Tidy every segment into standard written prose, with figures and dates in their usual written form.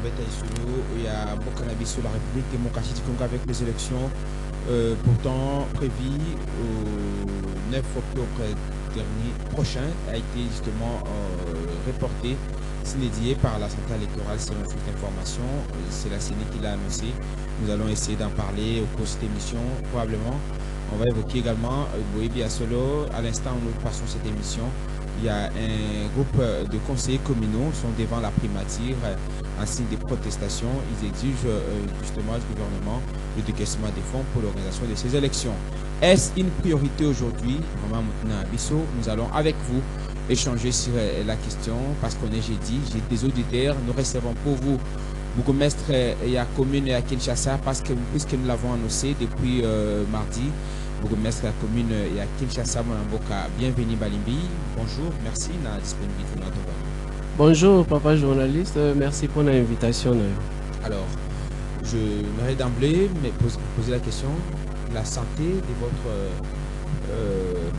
il y a Bokanabi sur la République démocratique du Congo avec les élections pourtant prévues au 9 octobre prochain a été justement reporté, signé par la centrale électorale selon toute information. C'est la CENI qui l'a annoncé. Nous allons essayer d'en parler au cours de cette émission. Probablement, on va évoquer également Boébi Solo. À l'instant où nous passons cette émission, il y a un groupe de conseillers communaux qui sont devant la primature en signe de protestation. Ils exigent justement du gouvernement le décaissement des fonds pour l'organisation de ces élections. Est-ce une priorité aujourd'hui? Maman Moutna Bisso, nous allons avec vous échanger sur la question parce qu'on est jeudi, j'ai des auditeurs. Nous recevons pour vous Bourgmestre et la commune à Kinshasa parce que puisque nous l'avons annoncé depuis mardi, Bourgmestre et la commune et à Kinshasa, Mwanamboka, bienvenue Balimbi. Bonjour, merci de la disponibilité de notre voix. Bonjour papa journaliste, merci pour l'invitation. Alors, je m'aimerais d'emblée poser la question, la santé de votre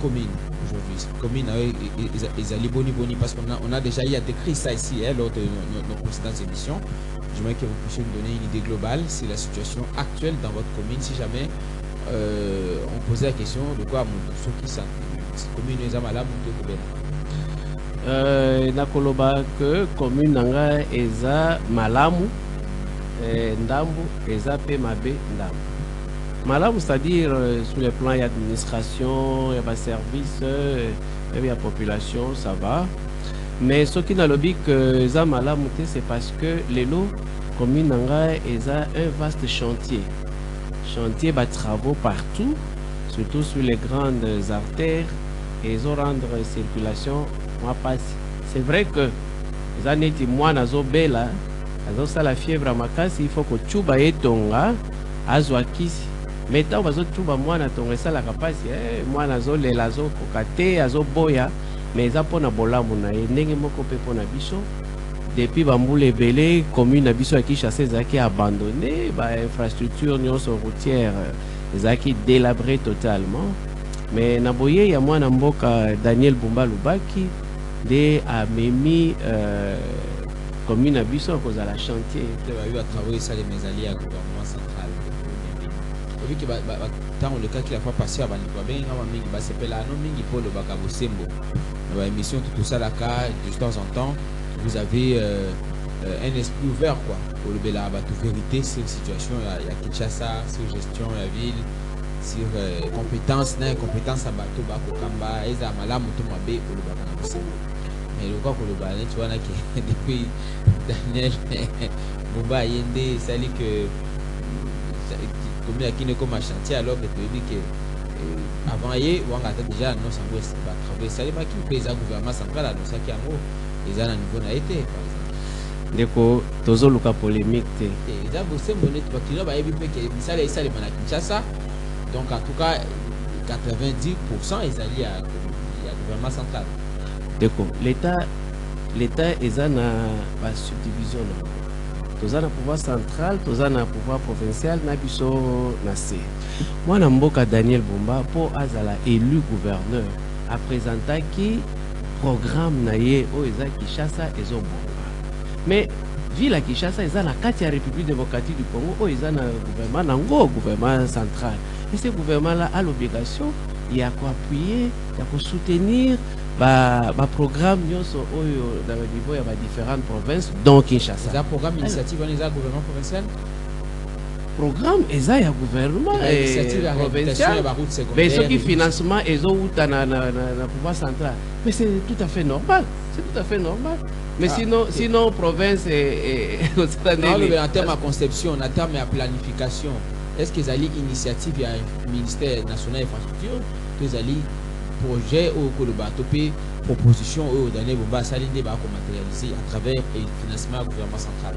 commune aujourd'hui. Commune, ils allaient boni parce qu'on a déjà décrit ça ici lors de nos précédentes émissions. J'aimerais que vous puissiez nous donner une idée globale sur la situation actuelle dans votre commune. Si jamais on posait la question de quoi ceux qui sont commune les amala nakoloba que commune nanga eza malamu ndambu eza pe mabe ndambu. Malamu c'est-à-dire sur le plan d'administration, il y a service, il y a population, ça va. Mais ce qui n'a le but que eza malamu c'est parce que les lots commune nanga eza un vaste chantier. Chantier bas travaux partout, surtout sur les grandes artères et ils ont rendre circulation moi passe. C'est vrai que les années moi nazo bela, nazo ça la fièvre à makasi, il faut que tuba etonga azwakisi. Mais tant que tuba moi na tonga ça la capacité, moi nazo le lazo kokate azo boya, mais ça pour na bolamu na ndenge moko pe pour na biso. Depuis Bamboule Belé, commune à Bisso qui chassait Zaki abandonné, infrastructure nyonso routière Zaki délabré totalement. Mais Naboye, il y a moi Namboka Daniel Bumba Lubaki de a Mimi commune à Bisso à cause de la chantier. Il y a eu à travailler ça les alliés à gouvernement central. Vu que dans le cas qu'il a pas passé à Banikoabé, il s'appelle la non mingi pour le Bakabo Sembo. Dans l'émission tout ça la cas de temps en temps. Vous avez un esprit ouvert quoi, pour le bel vérité sur la situation à Kinshasa, sur gestion de la ville, sur compétences, incompétences à bateau, Bakokamba, et à Malamu, Tomabe, pour le Bakanabusi. Mais le cas pour le balai, tu vois, là, depuis Daniel Bouba Yende, ça dit que comme il y a qui ne comme un chantier, alors que tu dis que avant hier, on a déjà annoncé un peu travailler, ça dit pas qui paye le gouvernement central, donc ça qui est en gros. Les ans à niveau n'a été par exemple. Deko tozo luka polémique te. Les gens bossent monnaie tu vas qu'il y a que ça les Kinshasa. Donc en tout cas 90% ils allient à gouvernement central. Deko l'état est na subdivision là. Toza na pouvoir central, toza na pouvoir provincial na biso na C. Moi na mboka Daniel Bumba pour azala élu gouverneur a présenté qui programme naie au eza Kinshasa ezo bonga. Mais ville à Kinshasa eza na kati ya République démocratique du Congo au eza na gouvernement nango gouvernement central. Et ce gouvernement là a l'obligation il y a quoi appuyer, il y a quoi soutenir ba programme nyonso oyo dans le niveau ya ba différentes provinces dont Kinshasa. C'est un programme initiative on eza gouvernement provincial. Programme eza ya gouvernement provincial. Mais ce qui financement ezo uta na pouvoir central. Mais c'est tout à fait normal. C'est tout à fait normal. Mais sinon province et en termes de conception, en termes de planification, est-ce qu'ils allaient initiative à un ministère national infrastructure, qu'ils allaient projet ou que proposition au dernier Bumba Saline va matérialiser à travers le financement du gouvernement central?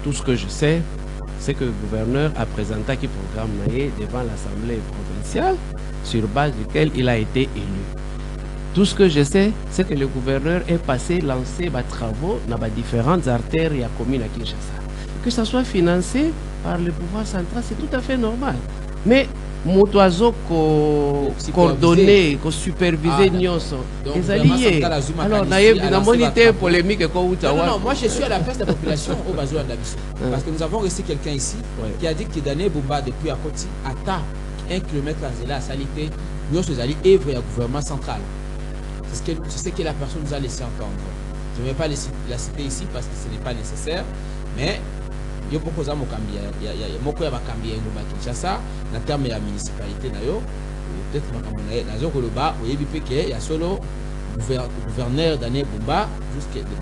Tout ce que je sais, c'est que le gouverneur a présenté un programme devant l'Assemblée provinciale sur base duquel il a été élu. Tout ce que je sais, c'est que le gouverneur est passé lancer des travaux dans différentes artères et communes à Kinshasa. Que ça soit financé par le pouvoir central, c'est tout à fait normal. Mais moto azo coordonner, superviser nyonso. Ezali alors na monité polémique ko uta wa. Non, moi je suis à la place de la population au Bazo Andabiso. Parce que nous avons reçu quelqu'un ici qui a dit que Dané Bomba depuis à Koti atta 1 km à la salité, nyonso ezali œuvre ya gouvernement central. C'est ce que la personne nous a laissé entendre. Je ne vais pas la citer ici parce que ce n'est pas nécessaire, mais il y a beaucoup de gens qui ont cambié Kinshasa, en termes de la municipalité, peut-être que il y a solo gouverneur d'année Bumba,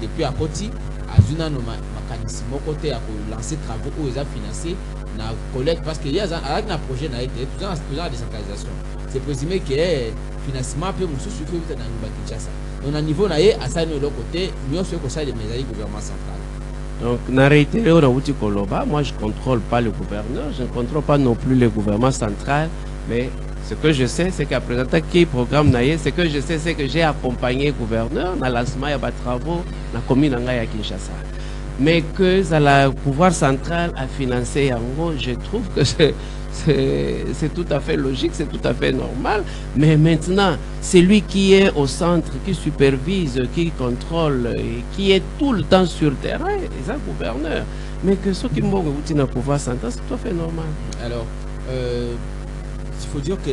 depuis à Koti, à Zuna no mécanisme côté à lancer travaux où ils ont financé na collecte parce qu'il y a un projet na été tout en décentralisation. C'est présumé que financement peut nous suffire dans Kinshasa. Donc, à niveau naïe, à ça, de l'autre côté, nous avons fait que ça, les gouvernement central. Donc, na réitéré, on a outil Koloba. Moi, je ne contrôle pas le gouverneur, je ne contrôle pas non plus le gouvernement central. Mais ce que je sais, c'est qu'à présent, qui programme naïe, ce que je sais, c'est que j'ai accompagné le gouverneur dans le lancement de travaux dans la commune de Kinshasa. Mais que ça le pouvoir central a financé en gros, je trouve que c'est tout à fait logique, c'est tout à fait normal. Mais maintenant, c'est lui qui est au centre, qui supervise, qui contrôle, et qui est tout le temps sur le terrain, c'est un gouverneur. Mais que ceux qui m'ont dans le pouvoir central, c'est tout à fait normal. Alors, il faut dire que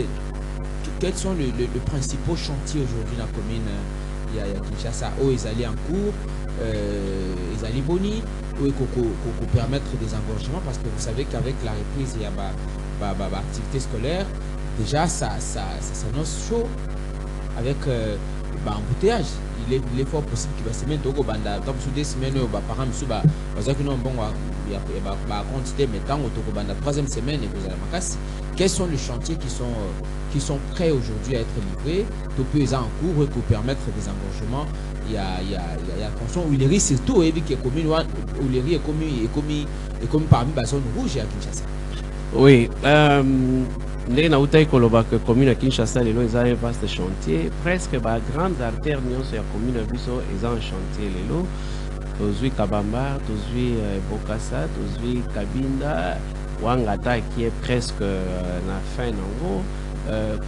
quels sont les principaux chantiers aujourd'hui dans la commune il y a Kinshasa, où ils allaient en cours, ils allaient boni, où ils permettre des engorgements, parce que vous savez qu'avec la reprise, il y a activité scolaire, déjà ça s'annonce chaud avec embouteillage. Il est fort possible qu'il va se mettre au banda. Tant que des semaines, par exemple, quantité mettant au banda 3e semaine et vous allez quels sont les chantiers qui sont prêts aujourd'hui à être livrés, tout peut en cours et pour permettre des engorgements. Il y a attention où il risque surtout et que commune où les riz est commis parmi la zone rouge à Kinshasa. Oui, nous avons que la commune de Kinshasa est un vaste chantier. Presque la grande artère de la commune de Bisso est un chantier. Tozui Kabamba, Tozui Bokassa, Tozui Kabinda, Wangata qui est presque la fin en gros,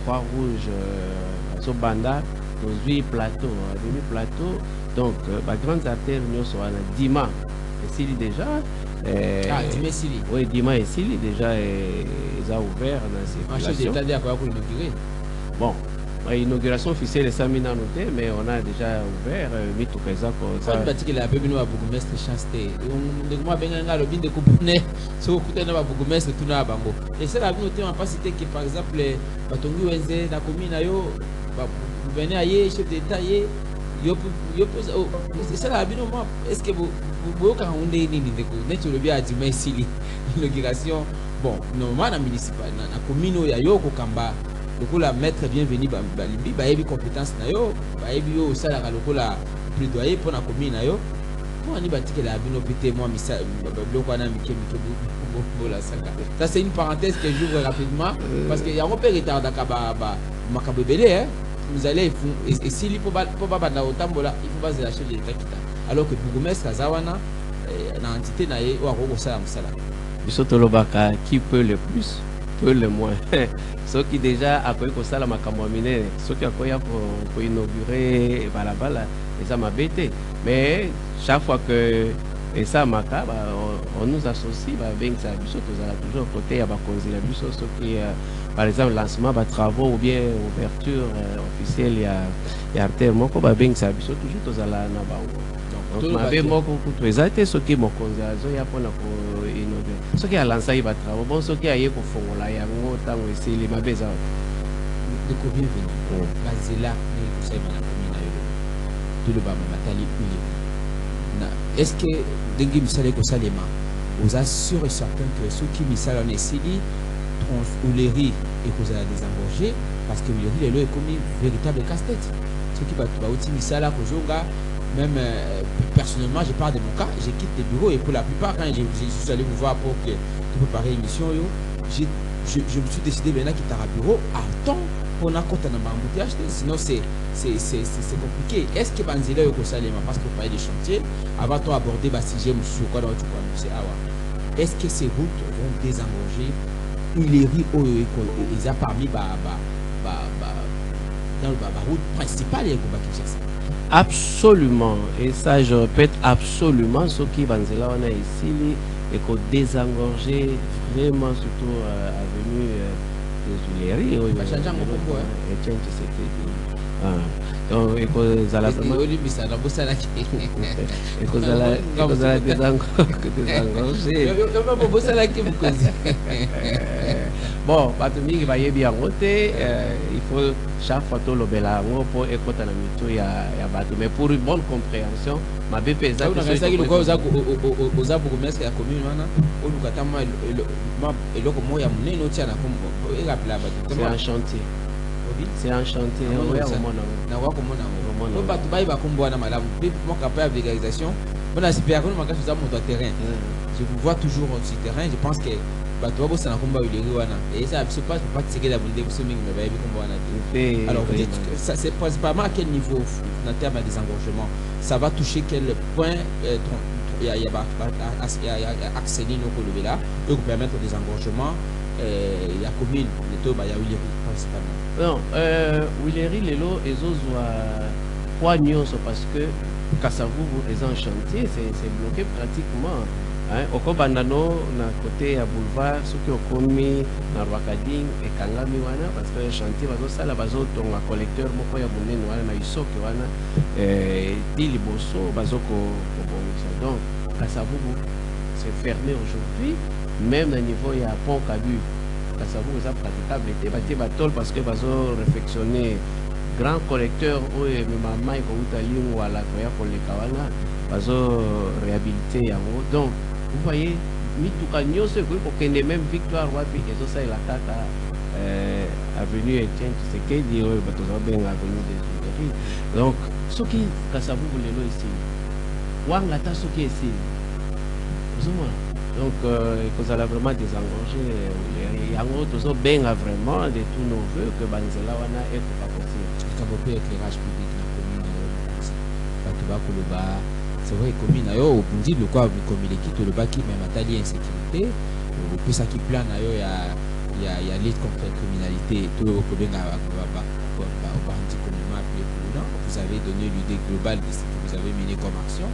Croix-Rouge, Sobanda, Tozui Plateau, demi-plateau. Donc, la grande artère nous sommes à Dima, ici déjà. Dima et Sili. Oui, Dima et Sili déjà ils ont ouvert dans ces circulation. Bon, l'inauguration officielle est ça mis dans noté, mais on a déjà ouvert Mito Kaisa. Ça veut dire que la pébine va beaucoup mettre chance. On a bien un lobby de couponner, ce que vous avez beaucoup mettre tout là bango. Et c'est la noté en pas cité que par exemple Batongi Wenze la commune ayo, vous venez ailleurs chef d'État ailleurs. C'est la bien moi. Est-ce que vous quand on est né le bien à Dima et Sili l'inauguration bon normalement la municipal la commune il y a yo kokamba lokola maître bienvenu balimbi bayebi compétence na yo bayebi yo sala lokola plaidoyer pour la commune na yo moi ni batike la bino pété moi misa bloko na mike bola saka. Ça c'est une parenthèse que j'ouvre rapidement parce que y a un peu retard d'akaba makabo belé hein. Vous allez et s'il faut pas banda otambola il faut pas se lâcher les l'État alors que bourgmestre Kazawana na entité na ye ou akoko sala musala bisoto lobaka qui peut le plus peut le moins ceux qui déjà akoyi kosala makambo minene ceux qui akoya pour inaugurer balabala et ça m'a bêté mais chaque fois que et ça maka on nous associe ben ça bisoto zala toujours côté ya bakonzi la biso ceux qui par exemple lancement de travaux ou bien ouverture officielle il y a artère moko ba beng ça biso toujours tozala na bango donc ma be moko kutu ezate soki mokonzi azo ya pona ko inaugurer soki a lancé ba travaux bon soki aye ko fongola yango tango esili ma beza de ko bienvenue bazela ni ko sai bana komina yo tout le ba matali na est-ce que dengi misale ko salema vous assure certain que ceux qui misala on esili ou les riz et que vous allez désengorger parce que le riz est comme une véritable casse-tête. Ce qui va aussi misala kozonga même personnellement je parle de mon cas, j'ai quitté le bureau et pour la plupart quand je suis allé vous voir pour que préparer l'émission je me suis décidé maintenant quitter le bureau à temps pour na kota na embouteillage sinon c'est compliqué. Est-ce que banzela yo ko salema parce que vous parlez des chantiers avant de aborder ba sujet sur quoi dans tu quoi c'est awa. Est-ce que ces routes vont désengorger Huileries ils ont parmi dans la route principale et Kinshasa. Absolument, et ça je répète absolument, ce qui va nous là on a ici et qu'on désengorger vraiment surtout avenue des Huileries. Il va changer en combo. Donc, et que la bon, il faut chaque fois tout le bel pour écouter la météo, il y a bateau. Mais pour une bonne compréhension, ma BP c'est un chantier. C'est un chantier. Je vous vois toujours sur le terrain. Je pense que et ça c'est pas alors vous dites que ça c'est principalement à quel niveau en termes de désengorgement ça va toucher quel point il y a accéder nos là pour permettre le désengorgement il y a commune il y a Huileries principalement. Non, Huileries les lots et trois nuances parce que Kasavubu est en chantier, c'est bloqué pratiquement. Au Kobandano, na côté à boulevard, ceux qui ont commis na Rwakading et Kangami wana parce que le chantier va ça la bazo ton collecteur moko ya bonene wana na isoki wana dili bosso bazoko donc Kasavubu c'est fermé aujourd'hui même au niveau ya pont Kabu Kasavubu c'est praticable et bâti batol parce que bazo réfectionner grand collecteur ou maman ko utali ou ala toya pour les kawana bazo réhabiliter yango donc vous voyez, Mitoukanyo, c'est que même victoire, et ça, la tata avenue Etienne Tshisekedi, avenue des Huileries. Donc, ce qui, Kasavubu, voulez ici, Wangata, ce qui est ici. Donc, il faut vraiment désengorger. Il y a vraiment de tous nos voeux que Banzela wana est pas possible. Quand vous pouvez éclairage public dans la commune, c'est vrai commune ayo dit le quoi comme il quitte le bas qui même matali insécurité puis ça qui plane ayo il y a lutte contre la criminalité tout le problème vous avez donné l'idée globale de ce que vous avez mené comme action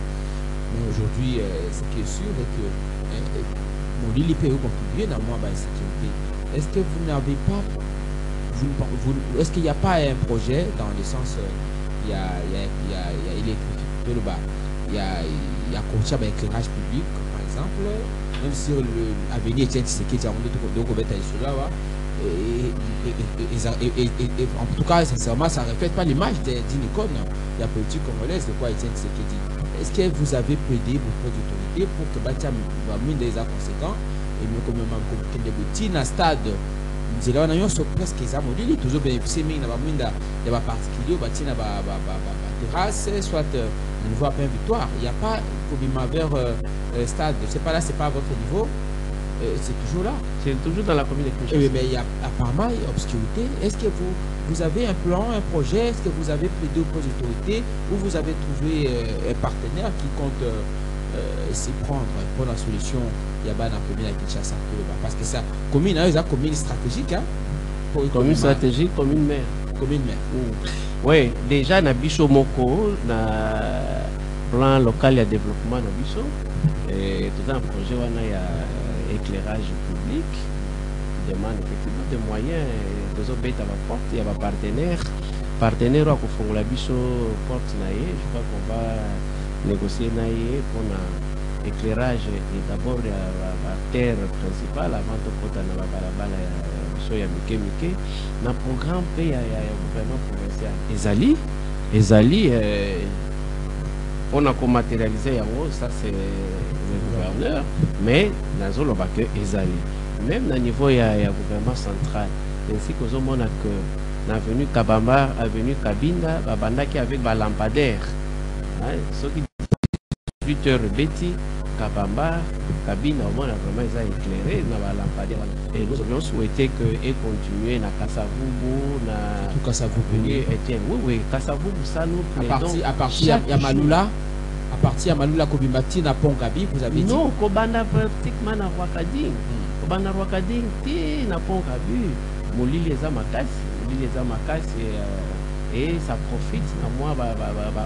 mais aujourd'hui ce qui est sûr est que mon l'île peut contribuer dans moi la sécurité. Est-ce que vous n'avez pas est-ce qu'il n'y a pas un projet dans le sens il y a électrifié le bas il y a conçu un éclairage public, par exemple, même sur l'avenir Etienne Tshisekedi, en tout cas, sincèrement, ça ne reflète pas l'image d'une icône de la politique congolaise de quoi Etienne Tshisekedi. Est-ce que vous avez plaidé vos autorités pour que Batia mine des conséquents et mieux comme des petits dans stade nous avons presque les toujours bénéficié mais il y a particulier bâtiment terrasse soit on voit pas une victoire il n'y a pas comme vers stade c'est pas là c'est pas à votre niveau c'est toujours là c'est toujours dans la commune de Kinshasa mais il y a apparemment obscurité est-ce que vous avez un plan un projet est-ce que vous avez plaidé aux autorités ou vous avez trouvé un partenaire qui compte s'y prendre pour la solution il y a pas dans la commune de Kinshasa parce que ça commune hein, une commune stratégique hein commune stratégique commune maire oui déjà na biso moko na plan local de développement na biso et tout un projet wana ya éclairage public qui demande effectivement des moyens de bêta ma porte il y a un partenaire à kofongola biso porte na ye je crois qu'on va négocier na ye pour éclairage et d'abord la terre principale avant de porter na balabala ya mike na programme pe ya gouvernement provincial ezali on a matérialisé yango ça c'est le gouverneur mais nazolo ba que ezali même na niveau ya gouvernement central ainsi que zo mona que na avenue Kabamba avenue Kabinda babandaki avec ba lampadaire ce qui 8 heures Betty Kabamba Kabinda au moins vraiment ils ont éclairé na ba lampadaire et nous avions souhaité que et continuer na Kasavubu na tout Kasavubu oui Kasavubu ça nous à partir ya Malula à partir de Malula Kobimbati na Pont Kabi vous avez dit non Kobanda pratiquement na Rwakading bana rwakading ti na pont kabu molili eza makasi et ça profite na moi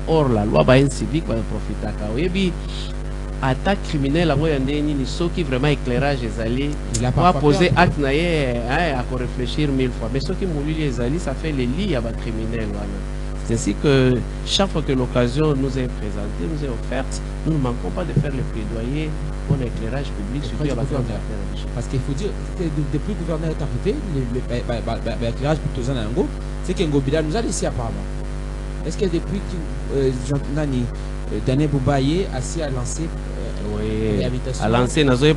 hors la loi ba civique ba profitaka oyebi attaque criminelle à moyen ni soki vraiment éclairage ezali va poser acte na ye à réfléchir 1000 fois mais soki molili ezali ça fait les lits à ba criminel wana. C'est ainsi que chaque fois que l'occasion nous est présentée, nous est offerte, nous ne manquons pas de faire le plaidoyer pour l'éclairage public sur la parce qu'il faut dire que depuis le gouverneur est arrivé, l'éclairage plutôt Zanango, c'est que Ngobila nous a laissé apparemment. Est-ce que depuis que Daniel Boubaye a lancé a lancé dans un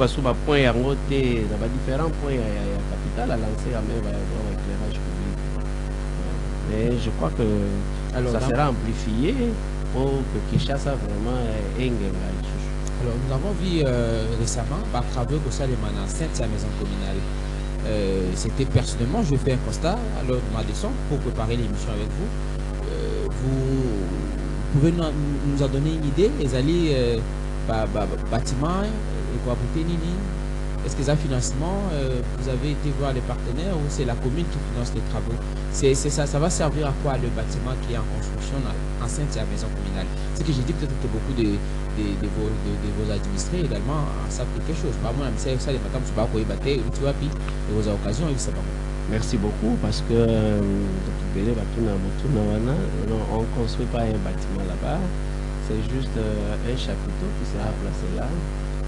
point à différents points à capital, a lancé à même l'éclairage public. Mais je crois que alors, ça sera amplifié pour que Kinshasa vraiment ait. Alors nous avons vu récemment par travaux que ça les Sainte à la maison communale. C'était personnellement, je fais un constat alors de ma descente pour préparer l'émission avec vous. Vous pouvez nous en donner une idée, les alliés bâtiments et quoi pour Nini. Est-ce que ça financement, vous avez été voir les partenaires ou c'est la commune qui finance les travaux? Ça va servir à quoi le bâtiment qui est en construction en Sainte à la maison communale? C'est que j'ai dit peut-être que beaucoup de vos administrés également en savent quelque chose. Par moi, ça les matins, tu vas battre, tu vas puis vos occasions, ils savent. Merci beaucoup parce que on ne construit pas un bâtiment là-bas, c'est juste un chapiteau qui sera placé là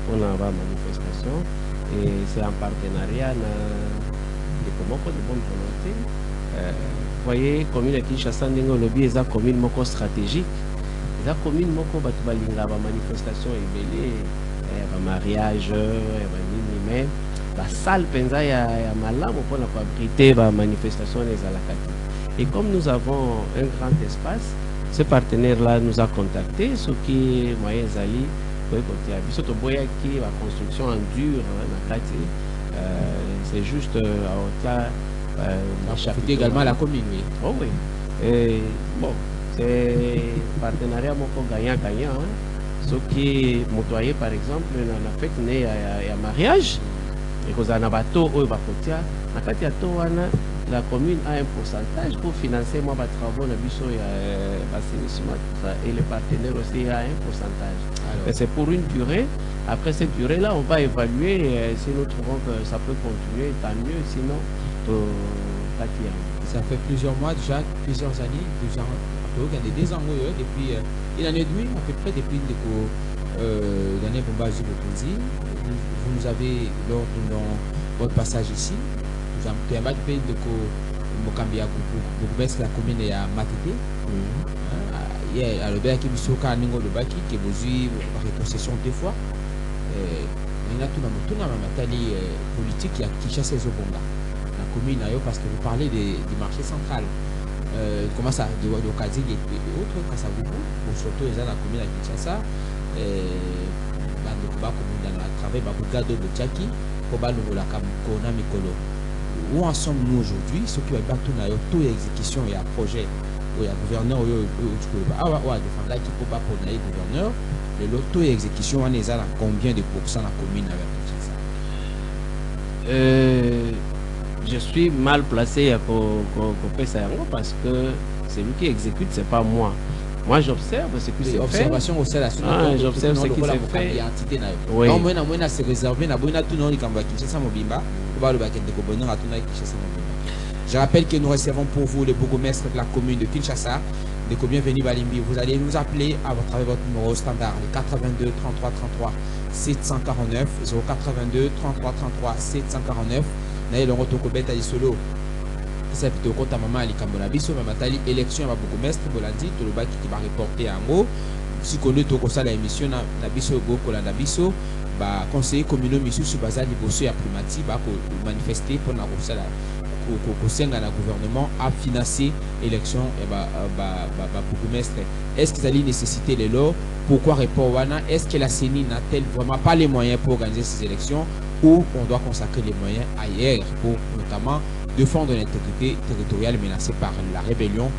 pour la manifestation. Et c'est en partenariat avec de bonne volonté. Vous voyez, commune de Kinshasa, lobby est une commune stratégique. C'est une commune qui a une manifestation et mariage, mais la salle penza ya malamu pour abriter la manifestation des alakati. Et comme nous avons un grand espace, ce partenaire-là nous a contactés, ce qui est moyen Zali. La construction en dur, c'est juste également la commune, oui. Oh oui. Et, bon, c'est partenariat gagnant-gagnant. Ce qui est motoyé, par exemple, on a fait un mariage. Et qu'on a un bateau, la commune a un pourcentage pour financer moi les travaux et les partenaires aussi a un pourcentage. C'est pour une durée. Après cette durée-là, on va évaluer si nous trouvons que ça peut continuer, tant mieux, sinon ça fait plusieurs mois déjà, plusieurs années, des ans depuis une année et demie à peu près depuis l'année Bombazi Bokonzi. Vous nous avez lors de votre passage ici. Nous avons fait de Mokambia la commune est à Matete. Alors, il y a Ningo de Baki qui est rétrocession deux fois. Il y a tout le matali politique qui a Kinshasa et Zobonga. La commune, parce que vous parlez du marché central. Comment ça, de Okazi et autres, Kassavubu, surtout la commune à Kinshasa. Travail Babugado de Tchaki, Kobalo la Kona Mikolo. Où en sommes-nous aujourd'hui? Ce qui va battre dans tout exécution et un projet où il y a gouverneur, où défendre qui peut pas pour le gouverneur, le loto et exécution on est à combien de pourcents la commune avec ça? Je suis mal placé à parce que c'est lui qui exécute, c'est pas moi. Moi, j'observe ce qui se fait. J'observe ce qui se fait. Oui. Je rappelle que nous recevons pour vous le bourgmestre de la commune de Kinshasa, de Bienvenue Balimbi. Vous allez nous appeler à travers votre numéro standard, le 82 33 33 749 082 33 33 749. Naïe le rotokobeta isolo. C'est plutôt quand ta maman a biso mamatali élection à bourgmestre bolandi to le baki qui va reporter en haut si connaît to ko sala émission na biso go ko la biso ba conseiller communaux misu sur bazali bosso ya primati ba ko manifester pour na ko sala ko senga na gouvernement a financer élection et ba bourgmestre. Est-ce qu'ils allaient nécessiter les lois? Pourquoi report wana? Est-ce que la CENI n'a-t-elle vraiment pas les moyens pour organiser ces élections ou on doit consacrer les moyens ailleurs pour notamment défendre l'intégrité territoriale menacée par la rébellion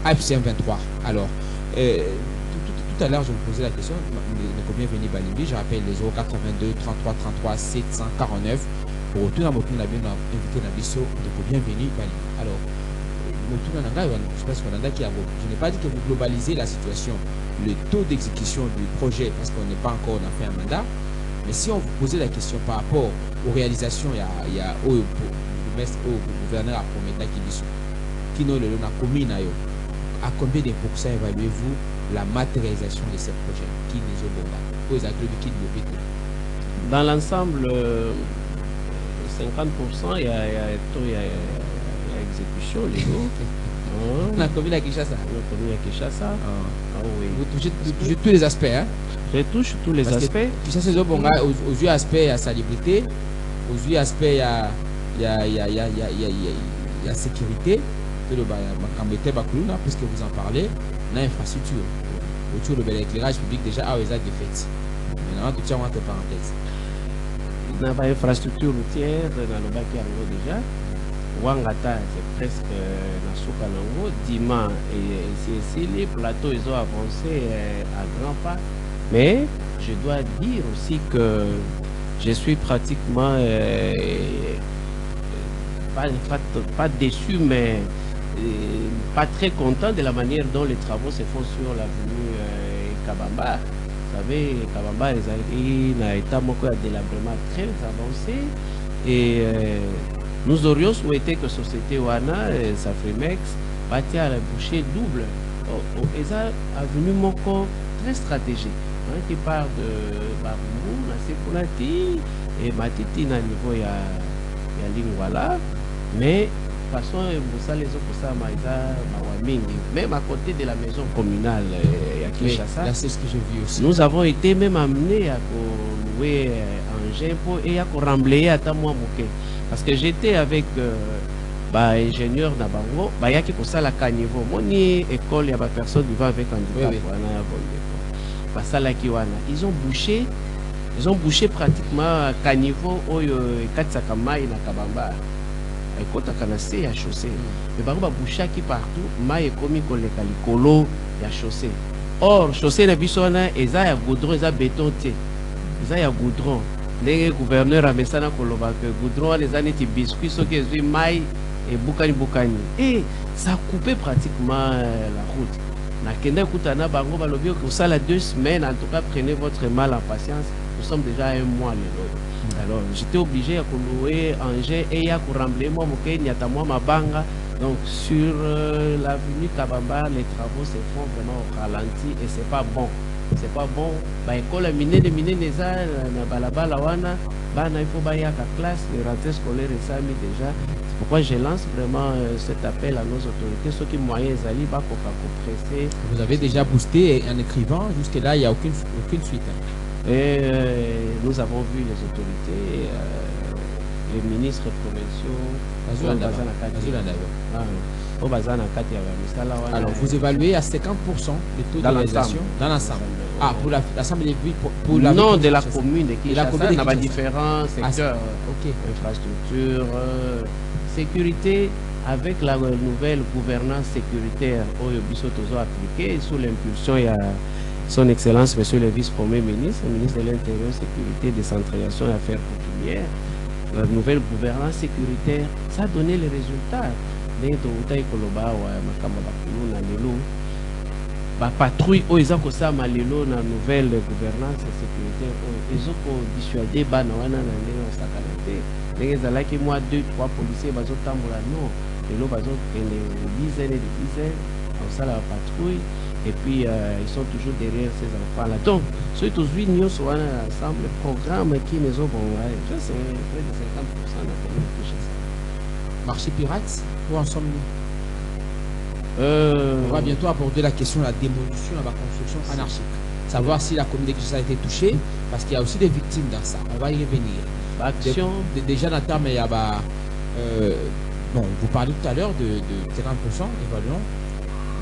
AFCM 23. Alors, tout à l'heure, je vous posais la question de combien venir Balimbi. Je rappelle les 082 33 33 749. pour retourner à Motuna bien invité Nabiso de bienvenue Bali. Alors Motuna Nanga, je pense qu'on a qui a. Je n'ai pas dit que vous globalisez la situation, le taux d'exécution du projet parce qu'on n'est pas encore, on a fait un mandat. Mais si on vous posait la question par rapport aux réalisations, il y a au gouverneur à Prometa qui dit qui nous le a commis à combien de pourcents évaluez-vous la matérialisation de ces projets qui nous ont bon là dans l'ensemble 50% il y a exécution légaux. La commune à Kinshasa. La commune à Kinshasa. Ah oui. Vous touchez tous les aspects, hein? Je touche tous les aspects. Kinshasa, c'est bon, aux yeux aspects, il y a salubrité. Aux yeux aspects, il y a sécurité. Puisque vous en parlez, on a infrastructure. Autour de l'éclairage public, déjà, à Oesa de fait. Maintenant, tout ça, on entre parenthèses. Il n'y a pas d'infrastructure routière dans le Baki déjà. Wangata, c'est presque la Soukanango. Dima et les plateaux, ils ont avancé à grands pas. Mais je dois dire aussi que je suis pratiquement pas déçu, mais pas très content de la manière dont les travaux se font sur l'avenue Kabamba. Vous savez, Kabamba il a été un délabrement très avancé et nous aurions souhaité que Société Wana, Safrimex, bâtit à la bouchée double. Eza avenue Moko très stratégique, hein, qui part de Barumbu, Nasekulati et Matiti à niveau il y a Lingwala, mais de toute façon, vous savez, les autres, même à côté de la maison communale à Kinshasa, là, c'est ce que j'ai vu aussi. Nous avons été même amenés à louer un gempo et à remblayer à Tamouamouké. Parce que j'étais avec ingénieur Nabango, il y a qui ça la caniveau. Mon école, il y a personne qui va avec un handicap. Ils ont bouché pratiquement caniveau au Katsakamai na Kabamba. Ekota kanase ya chaussée. Mais bango ba boucha qui partout, ma ekomi koleka likolo ya chaussée. Or chaussée na biso na eza ya goudron, eza béton te. Eza ya goudron. Le gouverneur a mesana koloba que goudron les années ti biscuit so que ezui mai et bukani. Et ça a coupé pratiquement la route. Na kenda kutana bango ba lobi que ça la 2 semaines, en tout cas prenez votre mal en patience. Nous sommes déjà à 1 mois les. Alors j'étais obligé à louer Angers et à remblayer moi Mabanga. Donc sur l'avenue Kabamba, les travaux se font vraiment au ralenti et c'est pas bon. C'est pas bon. Bah école miner neza na balabala wana, bana il faut bailler à classe, les rentrées scolaires et ça mis déjà. C'est pourquoi je lance vraiment cet appel à nos autorités, ceux qui moyens ali ba pressé. Vous avez déjà boosté en écrivant, jusque là il n'y a aucune suite. Et nous avons vu les autorités, les ministres provinciaux, alors vous évaluez à 50% le taux de réalisation dans l'ensemble. Ah, pour l'ensemble des villes, pour la non, de la commune de Kinshasa, on a différents secteurs, infrastructure, sécurité, avec la nouvelle gouvernance sécuritaire au Bisotozo appliquée sous l'impulsion, il y a Son Excellence, Monsieur le Vice-Premier ministre, ministre de l'Intérieur, Sécurité, Décentralisation et Affaires coutumières, la nouvelle gouvernance sécuritaire, ça a donné les résultats. La patrouille, ils ont la nouvelle gouvernance sécuritaire, ils ont dissuadé moi 2-3 policiers, non, des dizaines et des dizaines, dans la patrouille. Et puis ils sont toujours derrière ces enfants-là. Donc, ceux tous nous sont ensemble, le programme qui nous ont bon, c'est près de 50% de la communauté. Marché pirate, où en sommes-nous? On va bientôt aborder la question de la démolition et la construction anarchique. Savoir si la communauté a été touchée, parce qu'il y a aussi des victimes dans ça. On va y revenir. Action. Déjà, dans le terme, il y a bon, vous parlez tout à l'heure de 50%, évaluons.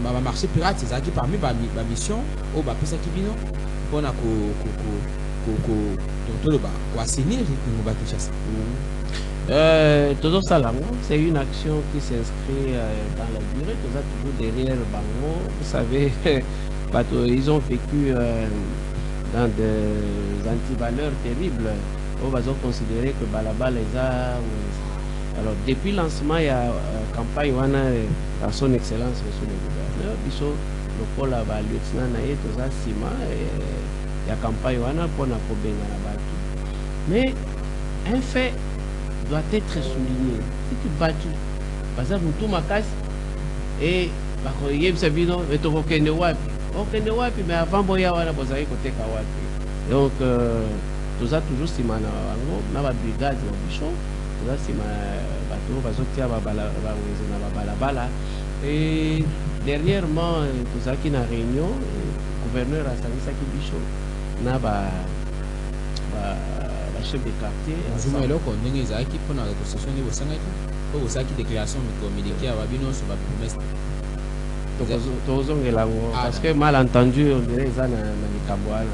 Ma marché pirate, c'est ça qui parmi ma mission au bas ça qui vient on a assainir le bas Kinshasa. Toujours ça là, c'est une action qui s'inscrit dans la durée, toujours derrière le bango. Vous savez, ils ont vécu dans des antivaleurs terribles. on va considérer que balabala les a. Alors depuis le lancement, il y a campagne à son excellence monsieur le gouverneur, biso le pôle à lieutenant naïe tout ça ciment il y a campagne pour na kobenga na batu. Mais un fait doit être souligné. Si tu battu, par exemple tout ma casse et bah quand il y a une sabino et tu okende wapi mais avant boya wana bozali côté kawapi. Donc tout ça toujours ciment na ba brigade na biso. Là, c'est ma bateau, balabala. Et dernièrement, tout ça qui est en réunion, le gouverneur a sali ça qui bichot, n'a pas chef de quartier. Je me dis qu'on est les équipes pour la reconstruction de Bosanga, pour vous qui déclaration de communiquer à Babino sur la promesse. Parce que malentendu, on dirait ça dans les Kabouala.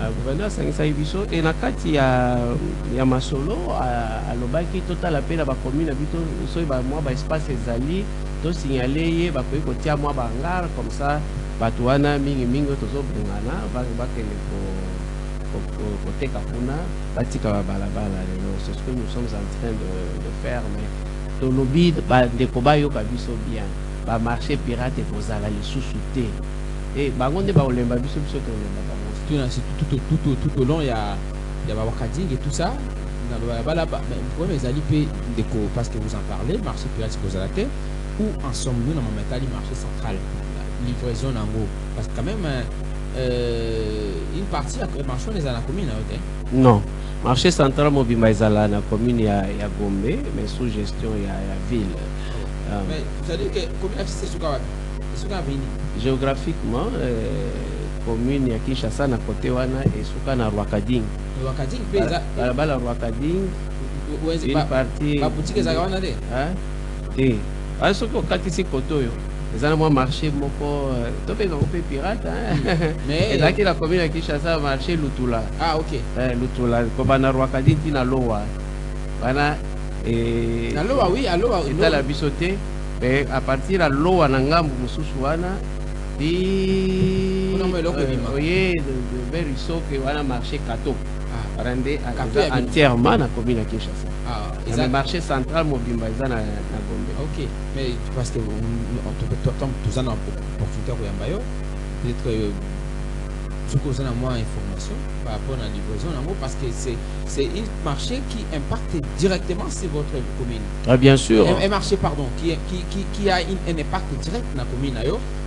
Le gouverneur Sangisa Ibiso et la carte il y a Masolo à l'Obaki total appel à la commune habito so moi espace ezali to signaler ba ko tia moi bangar comme ça batuana mingi tozo bungana ba ke côté Kapuna batika balabala c'est ce que nous sommes en train de faire mais to lobby ba de kobayo kabiso bien. Ba marché pirate et pour ça les sous-souter et bangonde ba olemba biso biso to olemba tout au long il y a Wakading et tout ça mais pourquoi mes alliés parce que vous en parlez marché pirate pour la terre où en sommes-nous dans mon métal marché central livraison en gros parce que quand même une partie marché les à la commune non marché central mobimba ezala na commune ya Gombe mais sous gestion il y a ville. Mais vous savez que commune c'est sur géographiquement commune ya Kinshasa na côté wana et suka na Rwakading pesa balabala Rwakading une partie ba boutique za wana de te aso ko katisi kotoyo ezana moi marché moko to pe no pe pirate mais et là qui la commune ya Kinshasa marché Lutula OK Lutula ko bana Rwakading tina lowa bana et alors oui dans la bisoté mais à partir à l'eau à ngambu mususu wana et voyez de Berisso que wana marché Kato rende entièrement na commune à Kinshasa le marché central mobimba za na Gombe. OK mais parce que tout ça na opportunité ko yambayo peut-être ce que vous avez moins d'informations par rapport à la livraison parce que c'est un marché qui impacte directement sur votre commune. Ah, bien sûr. Un marché, pardon, qui a un impact direct dans la commune.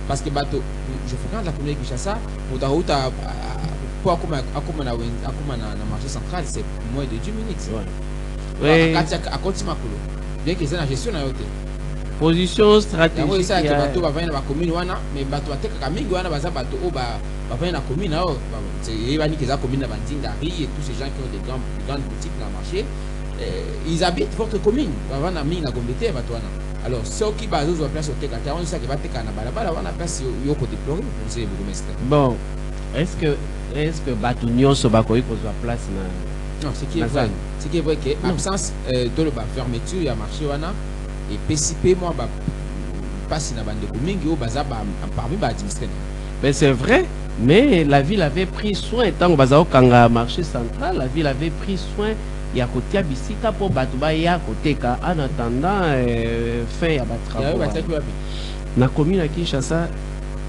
Parce que je fréquente la commune de Kinshasa, pour le marché central, c'est moins de 10 minutes. Oui. À Kotimakolo. Bien que c'est la gestion. Position stratégique. Mais bateau à Kamingo, on a bateau la commune, c'est la commune de Bandingari et tous ces gens qui ont des grandes boutiques dans le marché. Ils habitent votre commune. Alors, ceux qui basent sur la place au Teka, on sait que on a place au côté déplorer pour ces bourgmestres. Bon, est-ce que Batunion se bat sur la place? Non, ce qui est vrai que l'absence de la fermeture, il y a marché et PCP, moi, pas si la bande de commune, parmi les administrés. Mais c'est vrai, mais la ville avait pris soin, tant que marché central, la ville avait pris soin, il y a côté à Bissika pour Batouba, il y a côté en attendant fin à Batrabo. La commune à Kinshasa,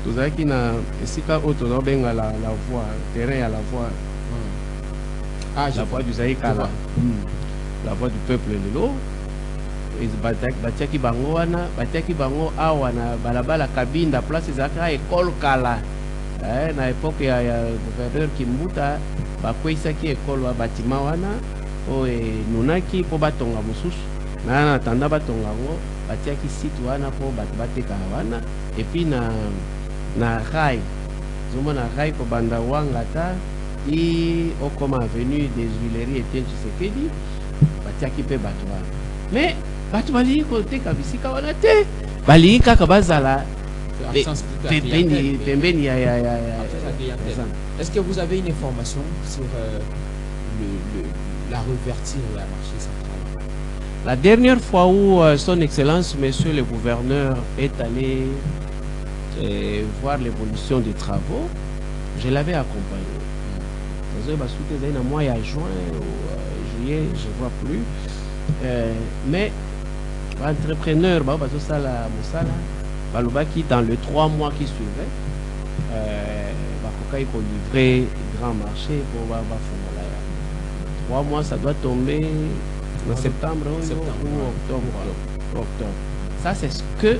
tout ça qui n'a pas autour de la voie, terrain à la voie. La voie du Zaïkala, la voie du peuple de l'eau. Batiaki bango wana batiaki bango awana balabala kabinda place ezaka école kala na époque ya gouverneur Kimbuta bakweisaki école wa bâtiment wana o nunaki po batonga mususu na tanda batonga ngo batiaki site wana po bateka wana et puis na rail zomo na rail ko banda wangata i okoma avenue des Huileries et Tshisekedi batiaki pe batwa mais batu bali côté kabisika wana te bali kaka bazala pembeni ya Est-ce que vous avez une information sur la réouverture de la marché central? La dernière fois où son excellence monsieur le gouverneur est allé voir l'évolution des travaux, je l'avais accompagné. Dans un mois de juin février, je ne vois plus. Mais l'entrepreneur, qui dans les 3 mois qui suivaient, il faut livrer grand marché pour 3 mois, ça doit tomber en septembre ou octobre. Ça, c'est ce que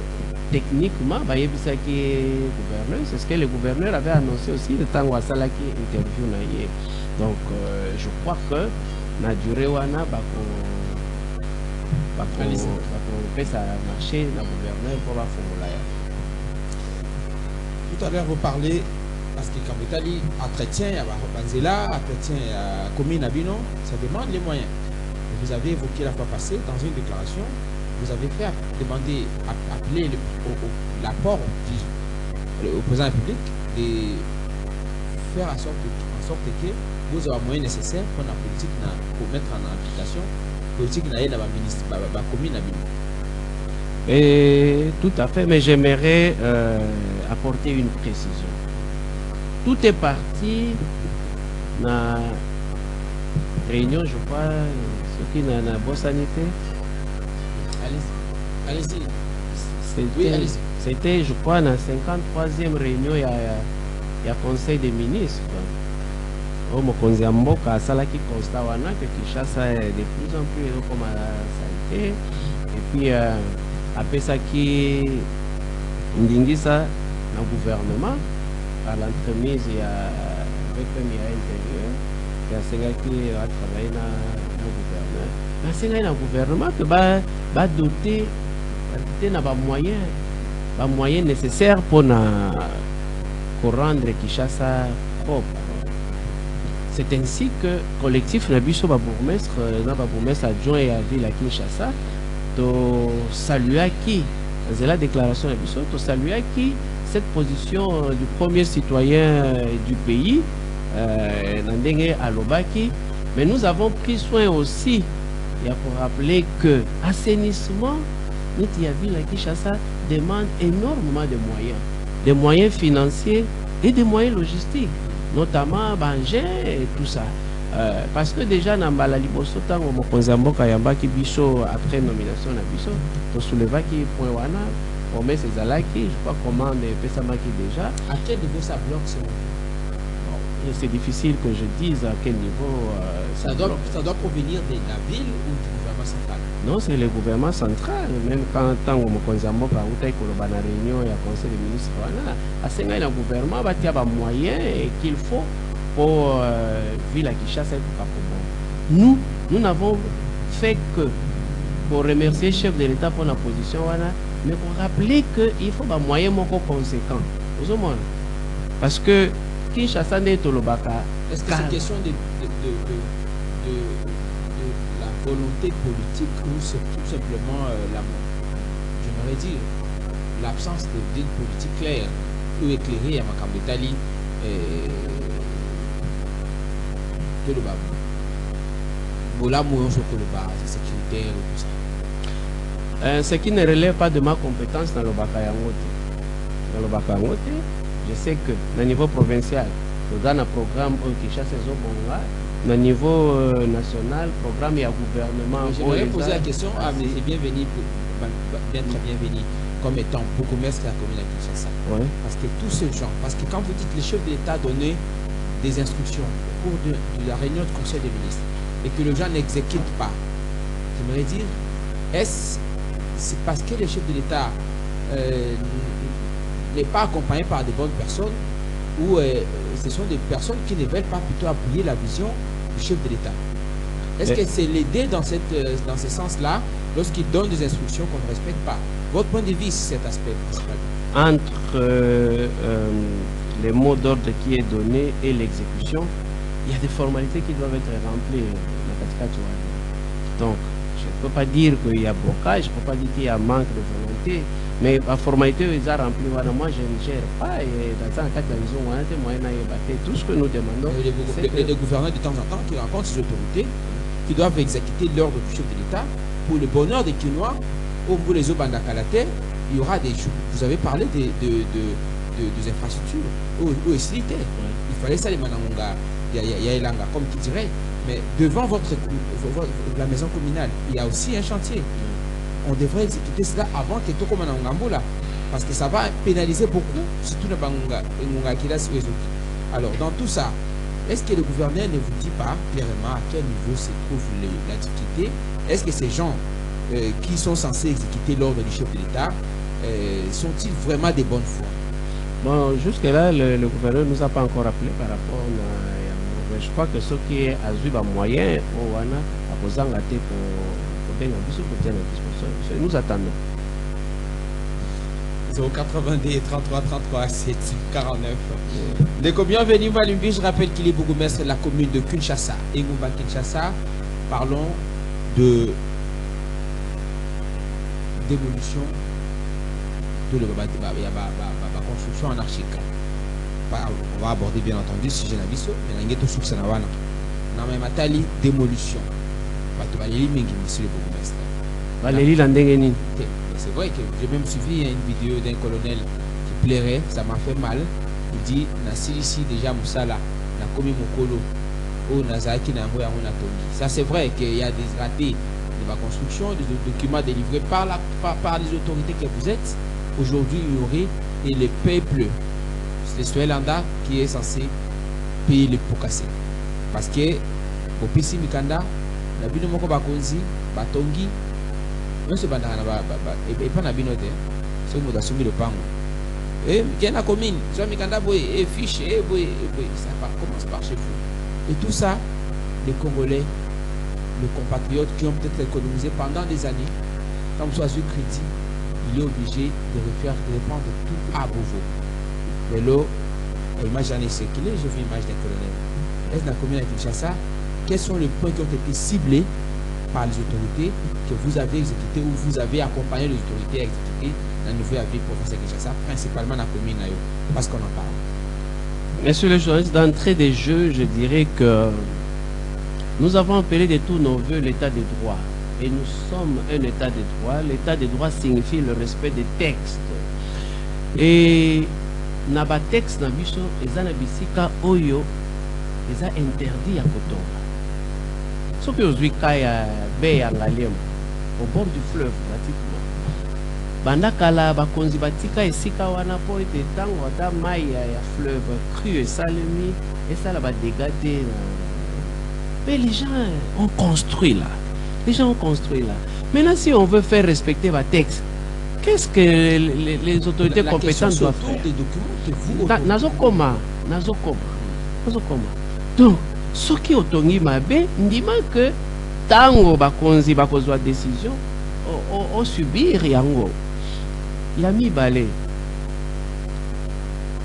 techniquement, c'est ce que le gouverneur avait annoncé aussi le temps où Asala qui interview. Donc, je crois que la durée où on a fait ça marcher, le gouverneur pour la formule. Tout à l'heure, vous parlez, parce que quand vous avez entretien à Banzela, entretien à commune Abino, ça demande les moyens. Vous avez évoqué la fois passée dans une déclaration, vous avez fait demander, appeler l'apport au président de la République de faire en sorte que vous avez les moyens nécessaires pour la politique pour mettre en application la politique dans la commune Abino. Et tout à fait, mais j'aimerais apporter une précision. Tout est parti dans la réunion, je crois, ce qui est dans la bonne sanité. Allez-y. C'était, je crois, dans la 53e réunion, il y a conseil des ministres. Au Mokonzi Mboka, ça qui constate que Kinshasa est de plus en plus comme ça a été. Et puis, après ça qui Ndingisa, le gouvernement, par l'entremise avec le ministère intérieur, il y a ce gars qui a travaillé dans le gouvernement. Mais c'est le gouvernement qui va doter des moyens nécessaires pour rendre Kinshasa propre. C'est ainsi que le collectif Nabiso Bourgmestre adjoint à la ville à Kinshasa, to saluer qui, c'est la déclaration Nabiso, to saluer qui cette position du premier citoyen du pays, Nandenge Alobaki, mais nous avons pris soin aussi, pour rappeler que l'assainissement, notre ville à Kinshasa demande énormément de moyens financiers et des moyens logistiques, notamment Bangé et tout ça. Parce que déjà, dans la Liboso, après nomination de Bisso, on souleva qui point wana, on met ses alaki, je crois comment on fait ça déjà. À quel niveau ça bloque c'est difficile que je dise à quel niveau ça doit provenir de la ville ou du gouvernement central? Non, c'est le gouvernement central. Même quand on a une réunion et un conseil des ministres, à le gouvernement va y avoir moyens qu'il faut pour ville à Kinshasa. Nous n'avons fait que pour remercier le chef de l'État pour la position, mais pour rappeler qu'il faut des moyens conséquents. Parce que Kinshasa n'est pas le Baka. Est-ce que c'est question de la volonté politique ou c'est tout simplement j'aimerais dire, l'absence d'une politique claire ou éclairée à Makambetali de le Babou? Bola Mouyon Sokoloba, c'est sécuritaire et tout ça. Ce qui ne relève pas de ma compétence dans le Baka Yangote. Je sais que, au niveau provincial, nous avons un programme qui chasse les eaux. Au niveau national, programme et gouvernement. J'aimerais poser la question à M. Bienvenu, très bienvenu, comme étant beaucoup mieux que la commune de Kinshasa. Ouais. Parce que tout ce genre, parce que quand vous dites les chefs de l'État donnaient des instructions au cours de la réunion du Conseil des ministres et que les gens n'exécutent pas, j'aimerais dire, c'est parce que les chefs de l'État n'est pas accompagné par de bonnes personnes ou ce sont des personnes qui ne veulent pas plutôt appuyer la vision du chef de l'État? Est-ce que c'est l'aider dans ce sens-là lorsqu'il donne des instructions qu'on ne respecte pas? Votre point de vue sur cet aspect principal? Entre les mots d'ordre qui est donné et l'exécution, il y a des formalités qui doivent être remplies. Donc, je ne peux pas dire qu'il y a blocage, je ne peux pas dire qu'il y a manque de volonté. Mais la formalité, ils ont rempli. Moi, je ne gère pas. Et dans un cas de tout ce que nous demandons. Les gouverneurs, de temps en temps, qui rencontrent ces autorités, qui doivent exécuter l'ordre du chef de l'État pour le bonheur des Kinois, ou pour les Obandakalate, il y aura des jours. Vous avez parlé des infrastructures, ou faciliter. Il fallait ça, les Manamonga, Yaelanga, comme qui dirait. Mais devant la maison communale, il y a aussi un chantier. On devrait exécuter cela avant que tout comme en Angola. Parce que ça va pénaliser beaucoup, surtout le Bangunga et Kilas. Alors, dans tout ça, est-ce que le gouverneur ne vous dit pas clairement à quel niveau se trouve la difficulté? Est-ce que ces gens qui sont censés exécuter l'ordre du chef de l'État sont-ils vraiment des bonnes foi? Bon, jusque-là, le gouverneur ne nous a pas encore appelé par rapport à... Je crois que ce qui est à suivre moyen, à poser en gâté pour bien nous attendons. 082 33 33 7 49. De combien venu Valumbi, je rappelle qu'il est bourgmestre de la commune de Kinshasa. Et Ngumba Kinshasa, parlons de démolition de la construction anarchique. On va aborder bien entendu si j'ai l'avis, mais il y a tout sur ce nawana. On a même atali démolition. Monsieur le bourgmestre. C'est vrai que j'ai même suivi une vidéo d'un colonel qui plairait, ça m'a fait mal. Il dit, ici déjà Moussala, na komi mokolo, au Nazaki na moya na tongi. Ça c'est vrai qu'il y a des ratés de la construction, des documents délivrés par les autorités que vous êtes. Aujourd'hui, il y aurait et le peuple, c'est Swelanda qui est censé payer les pots cassés. Parce que au Pisi Mikanda, la bino moko bakonzi, batongi, non c'est pas et pas na binote, c'est une modation de pango. Et qui est la commune, soit Mikanda boy, et fiche, et boy, ça commence par chez vous. Et tout ça, les Congolais, les compatriotes qui ont peut-être économisé pendant des années, quand vous choisissez crédit, il est obligé de reprendre tout à Beauvau. Mais là, imaginez ce qu'il est, je veux l'image d'un colonel. Est-ce la commune de Kinshasa, quels sont les points qui ont été ciblés par les autorités que vous avez exécutés ou vous avez accompagné les autorités à exécuter la nouvelle ville provinciale de Kinshasa, principalement dans la commune Nayo, parce qu'on en parle. Monsieur le journaliste, d'entrée des jeux, je dirais que nous avons appelé de tous nos voeux l'état de droit. Et nous sommes un état de droit. L'état de droit signifie le respect des textes. Et naba texte na biso eza na bisika oyo eza interdit à kotonga. Ce que ozwi kaya be ya Ngaliema au bord du fleuve pratiquement. Banda kala bakonzi batika esika wana po ete tango ata mai ya fleuve cru et salemi et ça là ba dégâts. Mais les gens ont construit là. Les gens ont construit là. Maintenant, si on veut faire respecter ma texte, qu'est-ce que les autorités compétentes doivent faire? Des documents que vous... Nazokoma. Donc, ce qui otongi mabe, ndima que tango bakonzi bakozwa décision, o subir yango. Yami bale.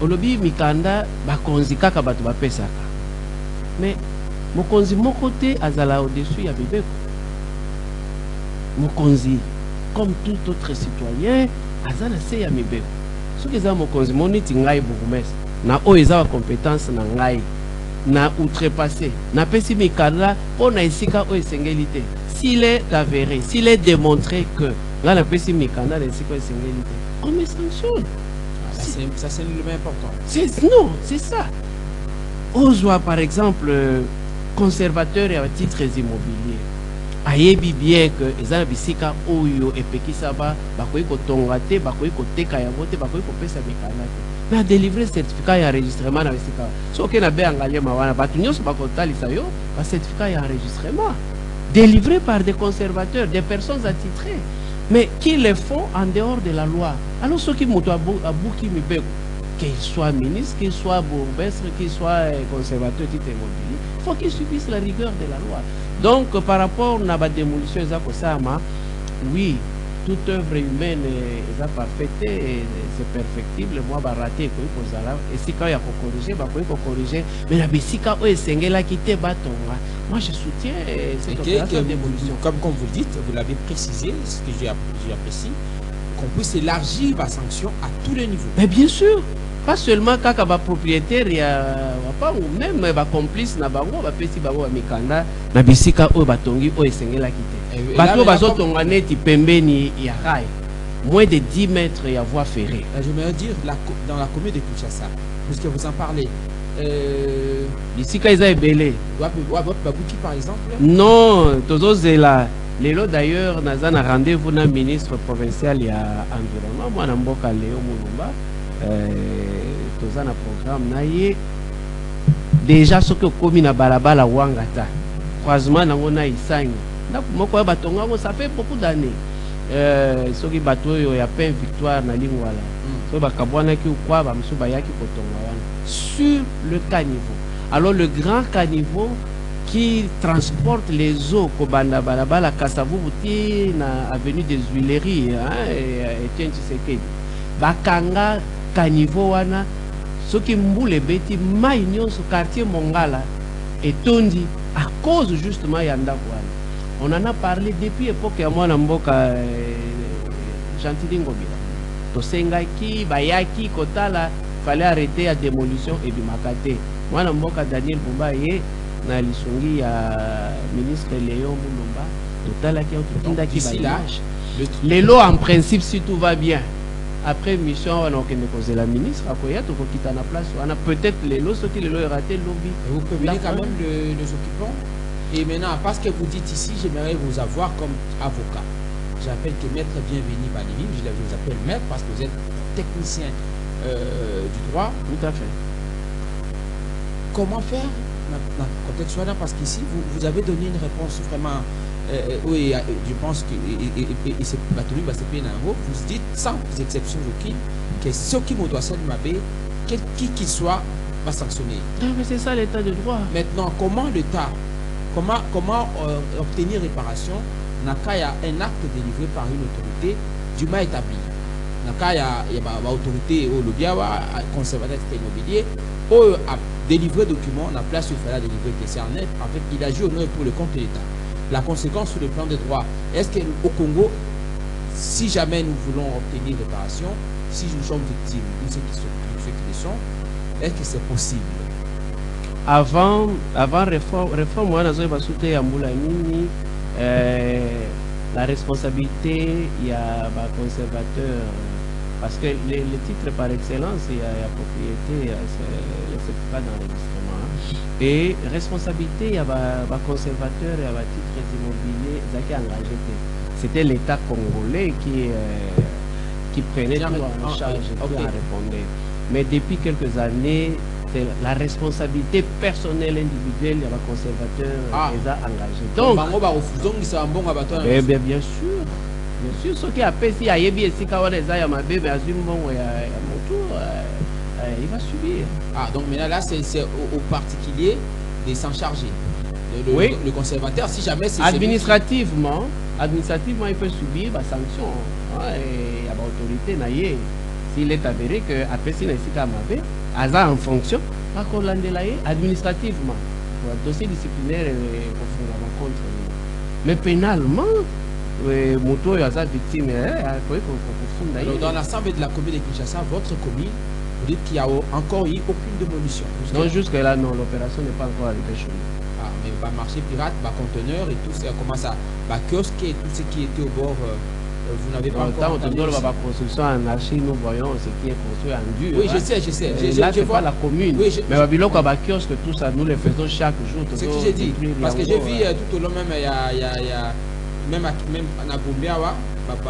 Olobi mikanda bakonzi kaka batu bapesaka. Mais mokonzi mokote azala au-dessus ya bibeko. Mokonzi, comme tout autre citoyen, azana se ya mibeko. Ce que za mokonzi moniti ngai bourgmestre, na o eza compétence na ngai, na outrepassé, na pesi mikala po na esika o esengelité. S'il est avéré, s'il est démontré que là na pesi mikala na esika o esengelité, on me sanctionne. Ça c'est l'élément important. Non, c'est ça. Ozwa par exemple conservateur et à titres immobiliers. Ayebi bien que ezana bisika oyo epekisa ba bakoyi kotonga te bakoyi koteka yango te bakoyi kopesa mikala te na délivrer certificat ya enregistrement na bisika soki na be Ngaliema wana batu nyonso bakotalisa yo ba certificat ya enregistrement délivré par des conservateurs, des personnes attitrées, mais qui le font en dehors de la loi. Alors ceux qui moto abuki mibeko, qu'il soit ministre, qu'il soit bourgmestre, qu'il soit conservateur titre immobilier, il faut qu'ils subissent la rigueur de la loi. Donc, par rapport à la démolition, oui, toute œuvre humaine est parfaite, c'est perfectible. Moi, je raté, et si quand il y a corriger, il faut corriger. Mais la bisika, moi, je soutiens cette opération de démolition. Comme vous le dites, vous l'avez précisé, ce que j'apprécie, qu'on puisse élargir la sanction à tous les niveaux. Mais bien sûr. Pas seulement quand il y a un propriétaire, ou même un complice, il y a un petit babo mikanda, na bisika o batongi o esengela kite. Bato bazotonga neti pembeni ya rail. Moins de 10 mètres ya voie ferrée. Je veux dire dans la commune de Kinshasa, puisque vous en parlez, Ici, quand ils ont belé. Babouki, par exemple. Non, tous est là. Lélo d'ailleurs, nous avons un rendez-vous avec le ministre provincial et environnement. Moi, je suis Léo Moulumba. Nous avons un programme. Déjà, ce que commis na balabala wangata. Croisement, nous avons Isangi. Ça fait beaucoup d'années. Ce qui bateau, il y a pas une victoire dans l'Ingwala. Sur le caniveau. Alors, le grand caniveau qui transporte les eaux Kobanda Balabala Kassavou Bouti na avenue des Huileries et Etienne Tshisekedi bakanga caniveau wana soki mbule beti mai nyonso quartier Mongala et tondi à cause justement ya ndako wana. On en a parlé depuis époque ya mwana mboka Gentili Ngobila tosengaki bayaki kotala fallait arrêter la démolition et du makate mwana mboka Daniel Bumba ye na lisongi ya ministre Léon Moulumba total qui les lots en principe si tout va bien après mission on a posé la ministre à quoi to quitter la place on a peut-être les lots ceux qui les lots raté lobby vous prévenez quand même les occupants et maintenant parce que vous dites ici j'aimerais vous avoir comme avocat. J'appelle que maître bienvenu Balivim, je vous appelle maître parce que vous êtes technicien du droit. Tout à fait. Comment faire dans le contexte parce qu'ici, vous avez donné une réponse vraiment, oui, je pense que c'est Batoumi vous dites sans exception aucune que ce qui me doit faire qui qu'il soit, va sanctionner. Non, mais c'est ça l'état de droit. Maintenant, comment l'État, comment obtenir réparation dans le cas il y a un acte délivré par une autorité du mal établi. Dans le cas il y a une autorité au Lobiawa, conservateur immobilier, ou délivrer documents, on a place où il fallait délivrer des cernettes. En fait, il agit au nom et pour le compte de l'État. La conséquence sur le plan des droits, est-ce qu'au Congo, si jamais nous voulons obtenir réparation, si nous sommes victimes de ceux qui le sont, est-ce que c'est possible? Avant réforme, moi, la responsabilité, il y a un conservateur. Parce que les titres par excellence, il y a propriété, c'est pas dans l'enregistrement. Et responsabilité, il y a un conservateur, il y a un titre immobilier, qui est engagé. C'était l'État congolais qui prenait tout en charge et qui en répondait. Mais depuis quelques années, c'est la responsabilité personnelle individuelle, il y a un conservateur qui est engagé. Donc, bien sûr. Bien sûr, ce qui a fait, si il y a ma bébé, il va subir. Ah, donc maintenant là, c'est au particulier de s'en charger. Oui. Le conservateur, si jamais c'est... Administrativement, il peut subir la sanction. Il y a l'autorité, s'il est avéré que après si en fonction, administrativement, le dossier disciplinaire est contre. Mais pénalement, victime. Dans l'assemblée de la commune de Kinshasa, votre commune, vous dites qu'il n'y a encore eu aucune démolition. Non, jusque-là, non, l'opération n'est pas encore arrivée chez nous. Ah, mais marché pirate, conteneur et tout ça, comment ça, kiosque et tout ce qui était au bord, vous n'avez pas encore entendu. Dans la construction en archi, nous voyons ce qui est construit en dur. Oui, je sais. Là, c'est pas la commune. Oui, mais Babylon, kiosque, tout ça, nous les faisons chaque jour. C'est ce que j'ai dit. Parce que j'ai vu tout au long, même il y a même à Gombiawa,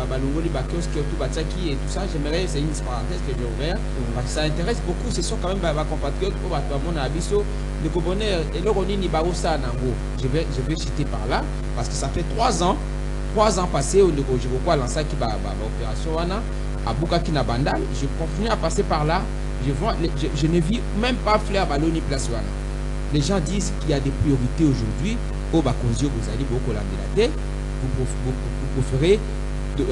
Balungoli, Bakiosque, tout Batsaki et tout ça, j'aimerais, c'est une parenthèse que j'ai ouverte, parce que ça intéresse beaucoup, ce sont quand même ma compatriotes, mon abisso, le Gobonais, et le Roni Nibaoussa Nango. Je vais citer par là, parce que ça fait 3 ans passés au niveau, je vois lancer qui va opération à Bukaki na Bandal, je continue à passer par là, je ne vis même pas Flair Baloni Place Wana. Les gens disent qu'il y a des priorités aujourd'hui, au Bakonzio, vous allez beaucoup l'amélate. Vous ferez que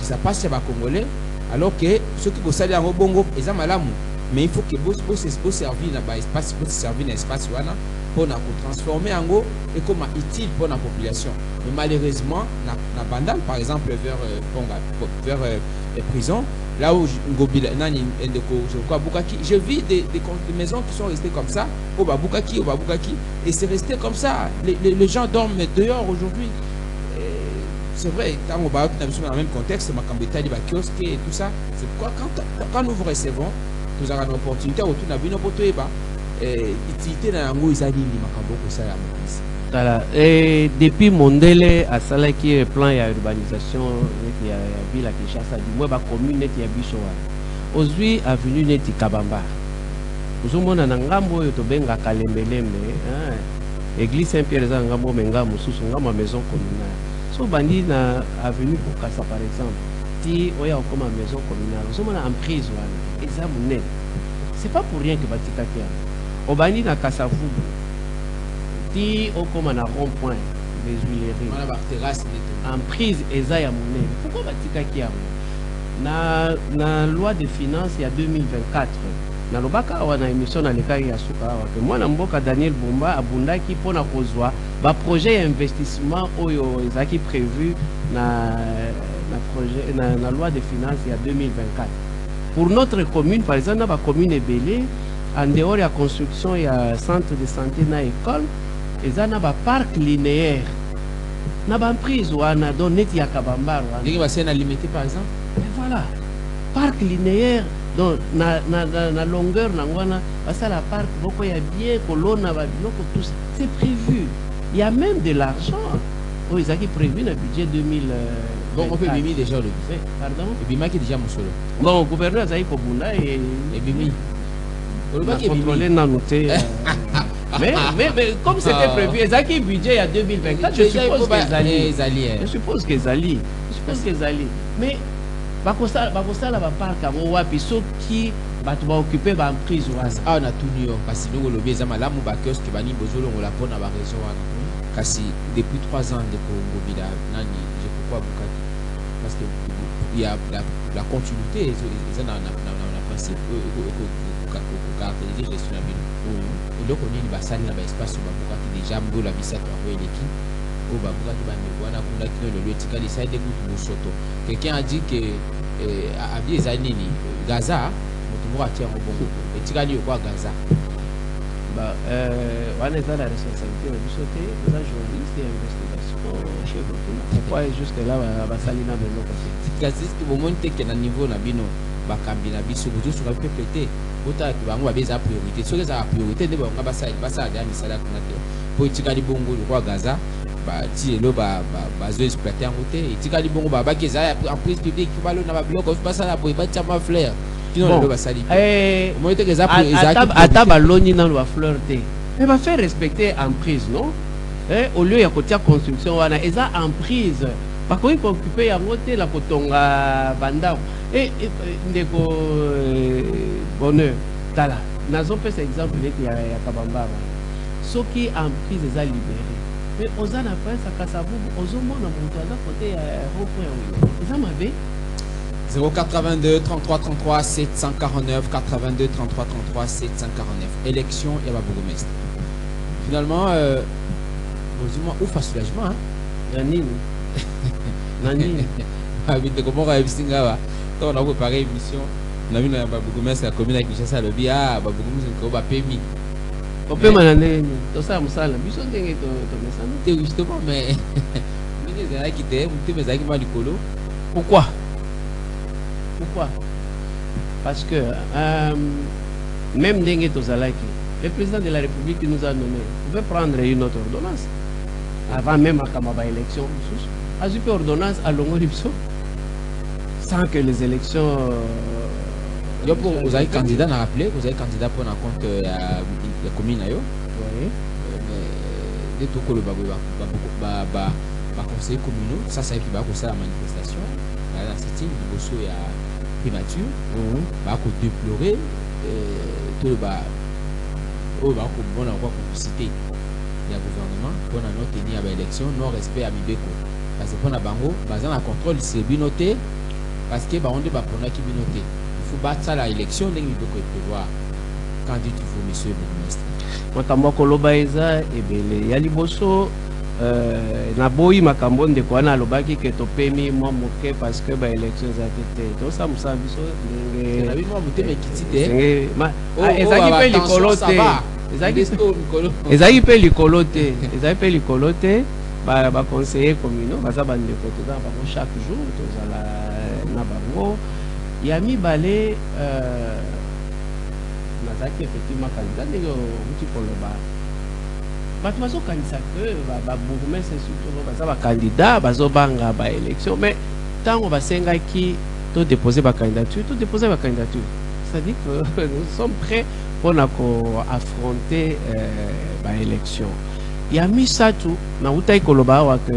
ça passe chez les Congolais, alors que ceux qui vous en Bongo, ils ont mal. Mais il faut que vous servir dans l'espace, pour transformer en gros et comme utile pour la population. Mais malheureusement, dans Bandal, par exemple, vers les prisons, là où je vis des maisons qui sont restées comme ça, au Bukaki, et c'est resté comme ça. Les gens dorment dehors aujourd'hui. C'est vrai, quand on va dans le même contexte, kiosque et tout ça, c'est pourquoi quand nous vous recevons, nous avons une opportunité, utilité na yango ezali ni makambo ko ça ya mokonzi. Voilà. Et depuis Mondele à Sala qui est plan ya urbanisation ya ville à Kinshasa du moins ba commune net ya biso wa. Aujourd'hui avenue net Kabamba. Ozomona na ngambo yo to benga Kalembelembe, église Saint-Pierre za ngambo menga mususu ngamba maison communale. So bandi na avenue Bokassa par exemple. Ti oya comme maison communale. Ozomona en prise wana. Examen. C'est pas pour rien que batika kia. Obani na Kasavubu. Ti okoma na rond-point des Huileries. Wana ba terrasse en prise eza ya monene. Pourquoi batika kia? Na loi de finances il y a 2024. Na lobaka wana émission na lekari ya suka wa que moi na mboka Daniel Bumba abundaki pona kozwa ba projet investissement oyo ezaki prévu na projet na loi de finances il y a 2024. Pour notre commune par exemple na ba commune Ebele en dehors ya construction ya centre de santé na école eza na ba parc linéaire na ba prise wana don net ya Kabamba wana ndenge ba sena limité par exemple. Et voilà parc linéaire donc na longueur nangwana ça la parc beaucoup y a bien colonna ba biloko tout ça c'est prévu. Il y a même de l'argent. Oh, ils ont prévu le budget 2000. Bon, on peut bimi déjà le budget. Pardon? Et bima qui est déjà mon solo. Bon, le gouverneur a Kobunda et bimi. On a contrôlé dans noté. Mais comme c'était prévu, ils ont budget il y a 2024. Je suppose qu'ils allaient. Je suppose qu'ils allaient. Mais bakosa la parc à Wapi qui va occuper ba prise waza. Ah na tout New York parce que nous le beza malamu ba kiosque bani bozolo on la pona ba raison wana. Kasi depuis 3 ans de Congo bila nani je pourquoi Bukati parce que il y a la continuité ils ont na principe caractériser gestion la ville. Et donc on est basali na ba espace ba Bukati déjà mbo la bisaka ko eleki. Oh bah Bukati ba ne wana kuna kino le tika les side écoute Mosoto. Quelqu'un a dit que à vie zanini Gaza mutumura tia mbongo. Et tika ni quoi Gaza. Bah on est dans la responsabilité de sauter aux journalistes et investigation chez Burkina. Pourquoi juste là va salina de l'eau parce que au moment que na niveau na bino ba kambi na biso butu sur peut péter autant que bango ba beza priorité sur les priorité de bango ba ça ya misala kuna te politika li bongo le roi Gaza ba ti elo ba zo exploiter en route et tika li bongo ba keza en prise publique ba lo na ba bloc of pas ça la ba chama fleur. Bon, à baloni dans la fleur té. Elle va faire respecter en prise, non? Au lieu de côté construction, on a en prise. Par contre, il faut occuper à côté la cotonga banda. Et ndeko bonheur. Tala. Nous avons fait cet exemple il y a Kabamba. Ceux qui en prise les a libérés. Mais aux ans après, ça casse à vous. Aux hommes, on a monté à côté rond-point. Ils ont m'avait 082 33 33 749 82 33 33 749 élection et ma bourgmestre. Finalement dis-moi où fait soulagement Nani Nani habite comment on a singa quand on a préparé émission on a vu na bourgmestre la commune avec Kinshasa le bia ba bourgmestre ko ba permis on peut manane to ça musala biso ndenge to mesana te justement mais mais les qui te mais ça qui va du colo. Pourquoi? Parce que même Dengue Tozalaki, le président de la République qui nous a nommé, pouvait prendre une autre ordonnance. Avant même à Kamaba élection, a eu ordonnance à Longolipso, sans que les élections. Vous avez candidat à rappeler, vous avez candidat pour un compte la commune. Oui. Mais dès que le conseil communal, ça c'est qui va faire la manifestation. Là, c'est une bosso et primature. Bah, qu'on déplorer tout le bas. Oh, bah, qu'on bon encore complicité. Il y a gouvernement pour la note tenir à l'élection, non respect à Mibeko. Parce que pour la bango, basant la contrôle, c'est binoté. Parce que bah on dit bah pour la qui binoté. Il faut battre ça la élection, donc il faut prévoir. Quand il faut monsieur le ministre. Makambo koloba eza ebele ya liboso na boyi makambo ndeko na lobaki ke topemi mwa moke parce que ba élection za tete to sa musa biso ndenge na bino muté me kitite ezaki pe likolo te ezaki pe likolo te ba conseiller communaux baza ba ndeko to ba chaque jour to zala na bango ya mibale na Azaki effectivement candidat ndenge uti koloba bato bazokanisa ke babourgmestre surtout baza bacandidat bazobanga baélection mais ntango basengaki déposer ma candidature, c'est-à-dire que nous sommes prêts pour affronter l'élection. Il y a mis ça tout, na utai koloba que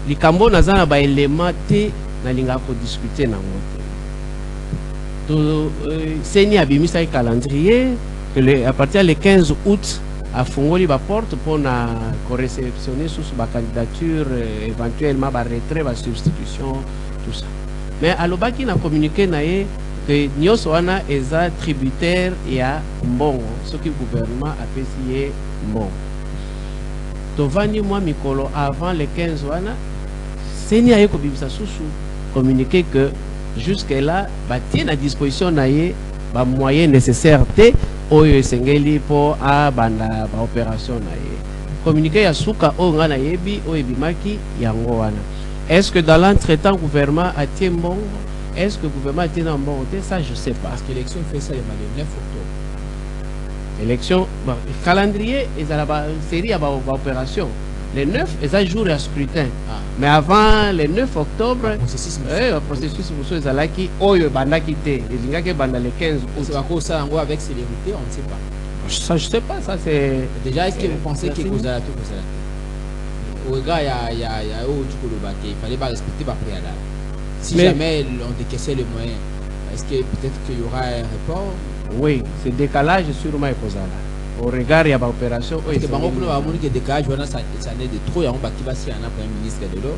les Cambo nazana ba élément te na linga ko discuter na moto. To seni abimi ça calendrier que à partir du 15 août a fongoli ba porte pour na réceptionner sous ba candidature éventuellement ba retrait ba substitution tout ça. Mais alobaki na communiqué naé que nyonso wana eza tributaire ya mbongo ce que le gouvernement a payé mbongo. Tovani moi mikolo avant le 15 wana seni aye ko bibisa susu communiqué que jusque là batie na disposition naé ba moyens nécessaires te oyo esengeli pour a banda ba opération naé. Communiqué ya suka o ngana yebi o ebimaki yango wana. Est-ce que dans l'entretemps, le gouvernement a été bon? Est-ce que le gouvernement a été bon? Ça, je ne sais pas. Parce que l'élection fait ça le 9 octobre. L'élection, bon, le calendrier, il y a une série d'opérations. Les 9, ils ont jour à scrutin. Ah. Mais avant le 9 octobre, le processus, ils ont qui oyo banda quitté. Ils ont banda le 15 août. C'est pas ça avec célérité, on ne sait pas. Ça, je ne sais pas. Ça, c'est. Déjà, est-ce que vous pensez que vous allez tout ça? Au regard, il fallait pas respecter ma préalable. Si jamais on décaissait les moyens, est-ce que peut-être qu'il y aura un report? Oui, c'est décalage sûrement posé là. Au regard, il y a une opération. Parce que le décalage, ça n'est de trop. Il y a un premier ministre de l'eau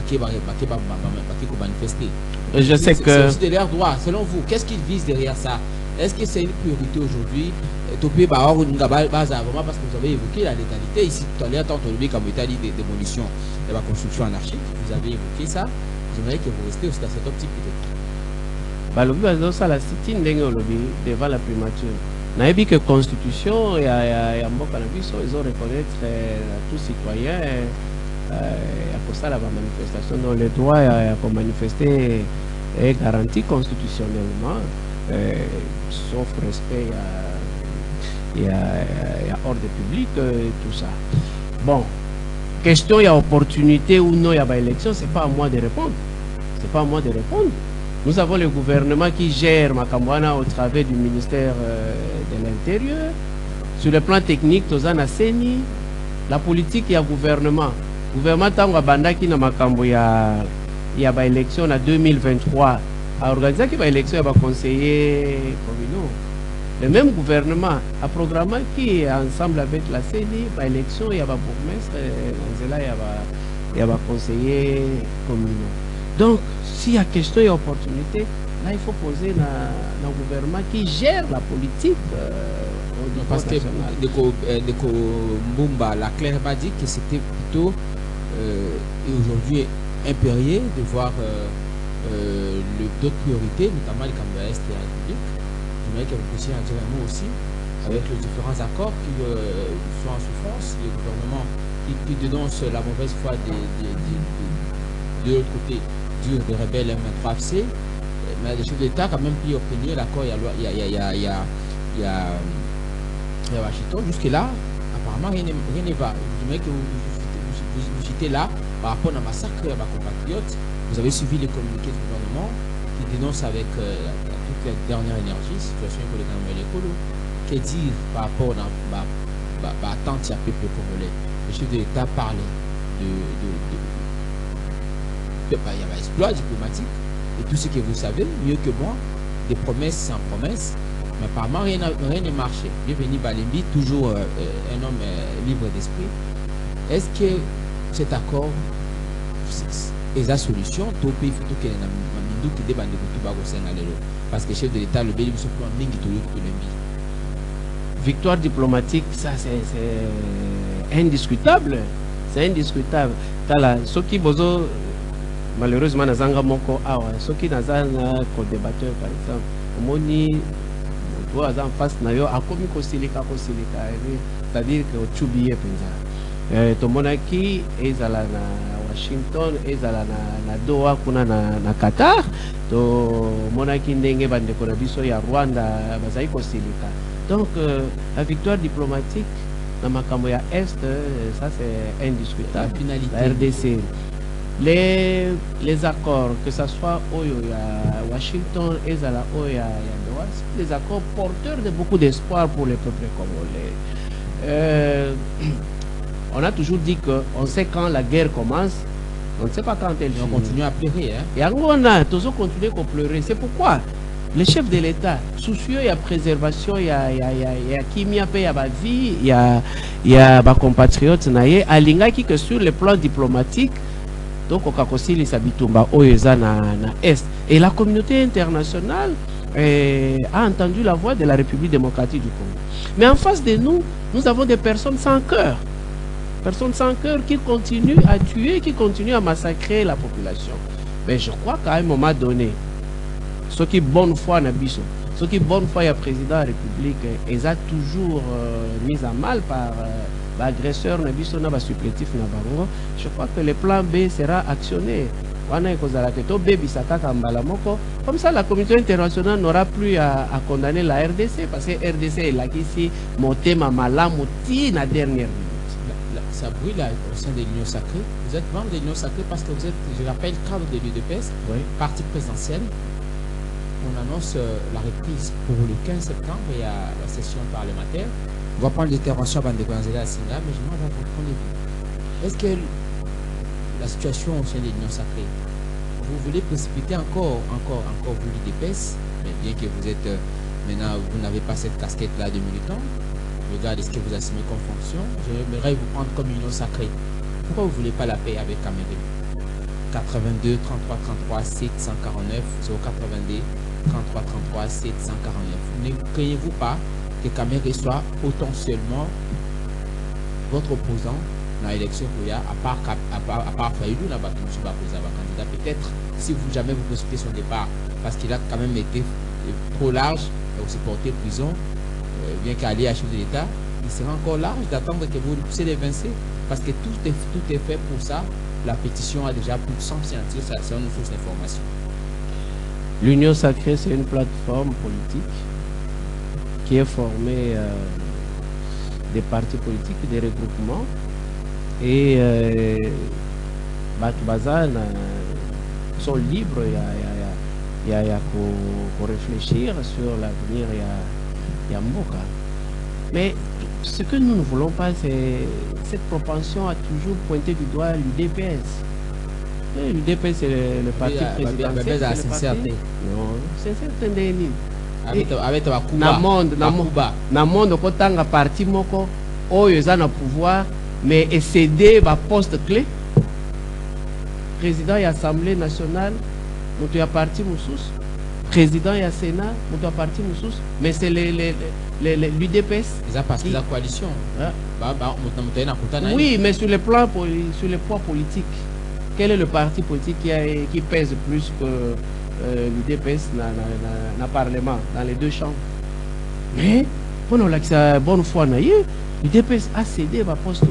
qui va manifester. Je sais que. C'est de leur droit. Selon vous, qu'est-ce qu'ils visent derrière ça? Est-ce que c'est une priorité aujourd'hui? Vraiment parce que vous avez évoqué la létalité ici tout à l'heure, tant on dit comme Italie des démolitions de la construction anarchique, vous avez évoqué ça. J'aimerais que vous restez aussi dans cette optique peut-être. Le lobby ça la citine devant la primature. On a vu que la constitution et à mon cannabis, ils ont reconnaître à tous citoyens pour ça la manifestation dont le droit à manifester est garanti constitutionnellement, sauf respect il y a ordre public, tout ça. Bon, question, il y a opportunité ou non, il y a élection, c'est pas à moi de répondre. C'est pas à moi de répondre. Nous avons le gouvernement qui gère Makambwana au travers du ministère de l'Intérieur. Sur le plan technique, Tozana Seni, la politique, il y a gouvernement. Gouvernement, tant que qui n'a Makambo, il y a élection en 2023. À organiser qu'il y a élection, il y a conseiller communaux. Le même gouvernement a programmé qui est ensemble avec la CENI, l'élection, il y a un bourgmestre, il y a un conseiller communal. Donc, s'il y a question et opportunité, là, il faut poser le gouvernement qui gère la politique au niveau national. Parce que Mbumba, la Claire m'a dit que c'était plutôt et aujourd'hui impérieux de voir d'autres priorités, notamment le Cameroun Est et la République. Que vous puissiez en dire un mot aussi avec les différents accords qui sont en souffrance, le gouvernement qui dénonce la mauvaise foi de l'autre côté des rebelles M23FC, mais les chefs d'État quand même pu obtenir l'accord, il y a Washington. Jusque-là, apparemment rien ne va. Je que vous citez là, par rapport à un massacre à ma compatriote, vous avez suivi les communiqués du gouvernement qui dénonce avec toute la dernière énergie, situation pour les Camerounais, qu'est dire par rapport à l'attente du peuple congolais. Le chef de l'État parlait il y a un exploit diplomatique et tout ce que vous savez, mieux que moi, des promesses sans promesses, mais apparemment rien n'a marché. Bienvenue Balembi, toujours un homme libre d'esprit. Est-ce que cet accord est la solution? Tout pays faut qu'il y ait un qui débande de tout parce que le chef de l'État, le pays, se prend victoire diplomatique, ça c'est indiscutable. C'est indiscutable. Ce qui bozo malheureusement nazanga moko awa, ce qui nazanga co-débatteur par exemple, moni toi en face na yo akomi kosilika, c'est-à-dire que tu billet penza. Tomonaki ezala na Washington, ezala na Doha kuna na Qatar, to monaki ndenge bandeko na biso ya Rwanda bazali kosilika. Donc la victoire diplomatique dans makambo ya Est, ça c'est indiscutable. La RDC, les accords, que ce soit à Washington et à la Doha, c'est des accords porteurs de beaucoup d'espoir pour les peuples congolais. On a toujours dit qu'on sait quand la guerre commence, on ne sait pas quand elle finit. On continue à pleurer. Et on a toujours continué à pleurer. C'est pourquoi le chef de l'État, soucieux de la préservation, il y a qui mis à payer ma vie, il y a ma compatriote, à l'ingaki que sur le plan diplomatique, donc au Kakosili Sabitumba, Oyeza na Est. Et la communauté internationale a entendu la voix de la République démocratique du Congo. Mais en face de nous, nous avons des personnes sans cœur. Personnes sans cœur qui continuent à tuer, qui continuent à massacrer la population. Mais je crois qu'à un moment donné, ceux qui bonne foi n'abisso, ceux qui bonne foi il y a président de la République, ils ont toujours mis à mal par l'agresseur n'abisso n'a pas supplétif n'a pas. Je crois que le plan B sera actionné. Comme ça, la communauté internationale n'aura plus à condamner la RDC parce que RDC est là ici, monté ma malamouti la dernière minute. Ça brûle au sein de l'Union Sacrée. Vous êtes membre de l'Union Sacrée parce que vous êtes, je rappelle, cadre de l'UDPS, oui. Parti présidentiel. On annonce la reprise pour le 15 septembre et à la session parlementaire. On va prendre l'intervention avant de commencer à Singa, mais je m'en vais comprendre. Est-ce que la situation au sein de l'Union Sacrée, vous voulez précipiter encore vous l'UDPS, mais bien que vous êtes maintenant, vous n'avez pas cette casquette-là de militant. Regardez ce que vous assumez comme fonction. J'aimerais vous prendre comme Union Sacrée. Pourquoi vous ne voulez pas la paix avec Cameroun? 82 33 33 749 082 33 33 749. Ne craignez-vous pas que Cameroun soit potentiellement votre opposant dans l'élection à part Fayoulou, n'a pas candidat. Peut-être si vous jamais vous précipitez son départ parce qu'il a quand même été trop large et aussi porté prison. Bien qu'allié à chef de l'État, il sera encore large d'attendre que vous le puissiez l'évincer parce que tout est fait pour ça. La pétition a déjà plus de 100 signatures, c'est une source d'information. L'Union Sacrée, c'est une plateforme politique qui est formée des partis politiques, des regroupements et Batoubaza sont libres il y a pour réfléchir sur l'avenir. Yamboka. Mais ce que nous ne voulons pas, c'est cette propension à toujours pointer du doigt l'UDPS. L'UDPS, c'est le parti présidentiel. La sincérité. Non, c'est certain. Avec na monde kotanga parti moko oyo eza na pouvoir mais céder ba poste clé. Président de l'Assemblée nationale, moto ya parti mususu. Président et Sénat, on doit partir mais c'est l'UDPS. C'est parce que la coalition. Oui, mais sur le plan politique, quel est le parti politique qui pèse plus que l'UDPS dans le Parlement, dans les deux chambres? Mais, bonne foi, l'UDPS a cédé à poste.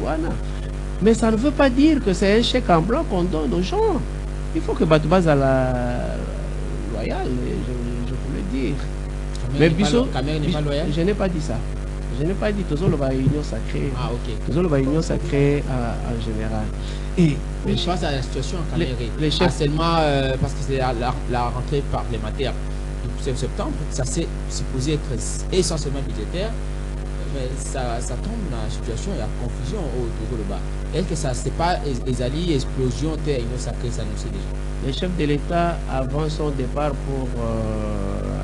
Mais ça ne veut pas dire que c'est un chèque en blanc qu'on donne aux gens. Il faut que Batoubaza loyal, je voulais dire. Mais Bissot, je n'ai pas dit ça. Je n'ai pas dit toujours le Union Sacrée. Ah, ok. Toujours le Union Sacrée en général. Et je pense à la situation en Cameroun. Seulement parce que c'est la rentrée parlementaire du 7 septembre, ça s'est supposé être essentiellement budgétaire. Mais ça tombe dans la situation, il y a confusion au bas. Est-ce que ça c'est pas les alliés, explosion, Union Sacrée s'annonçait déjà? Le chef de l'État, avant son départ pour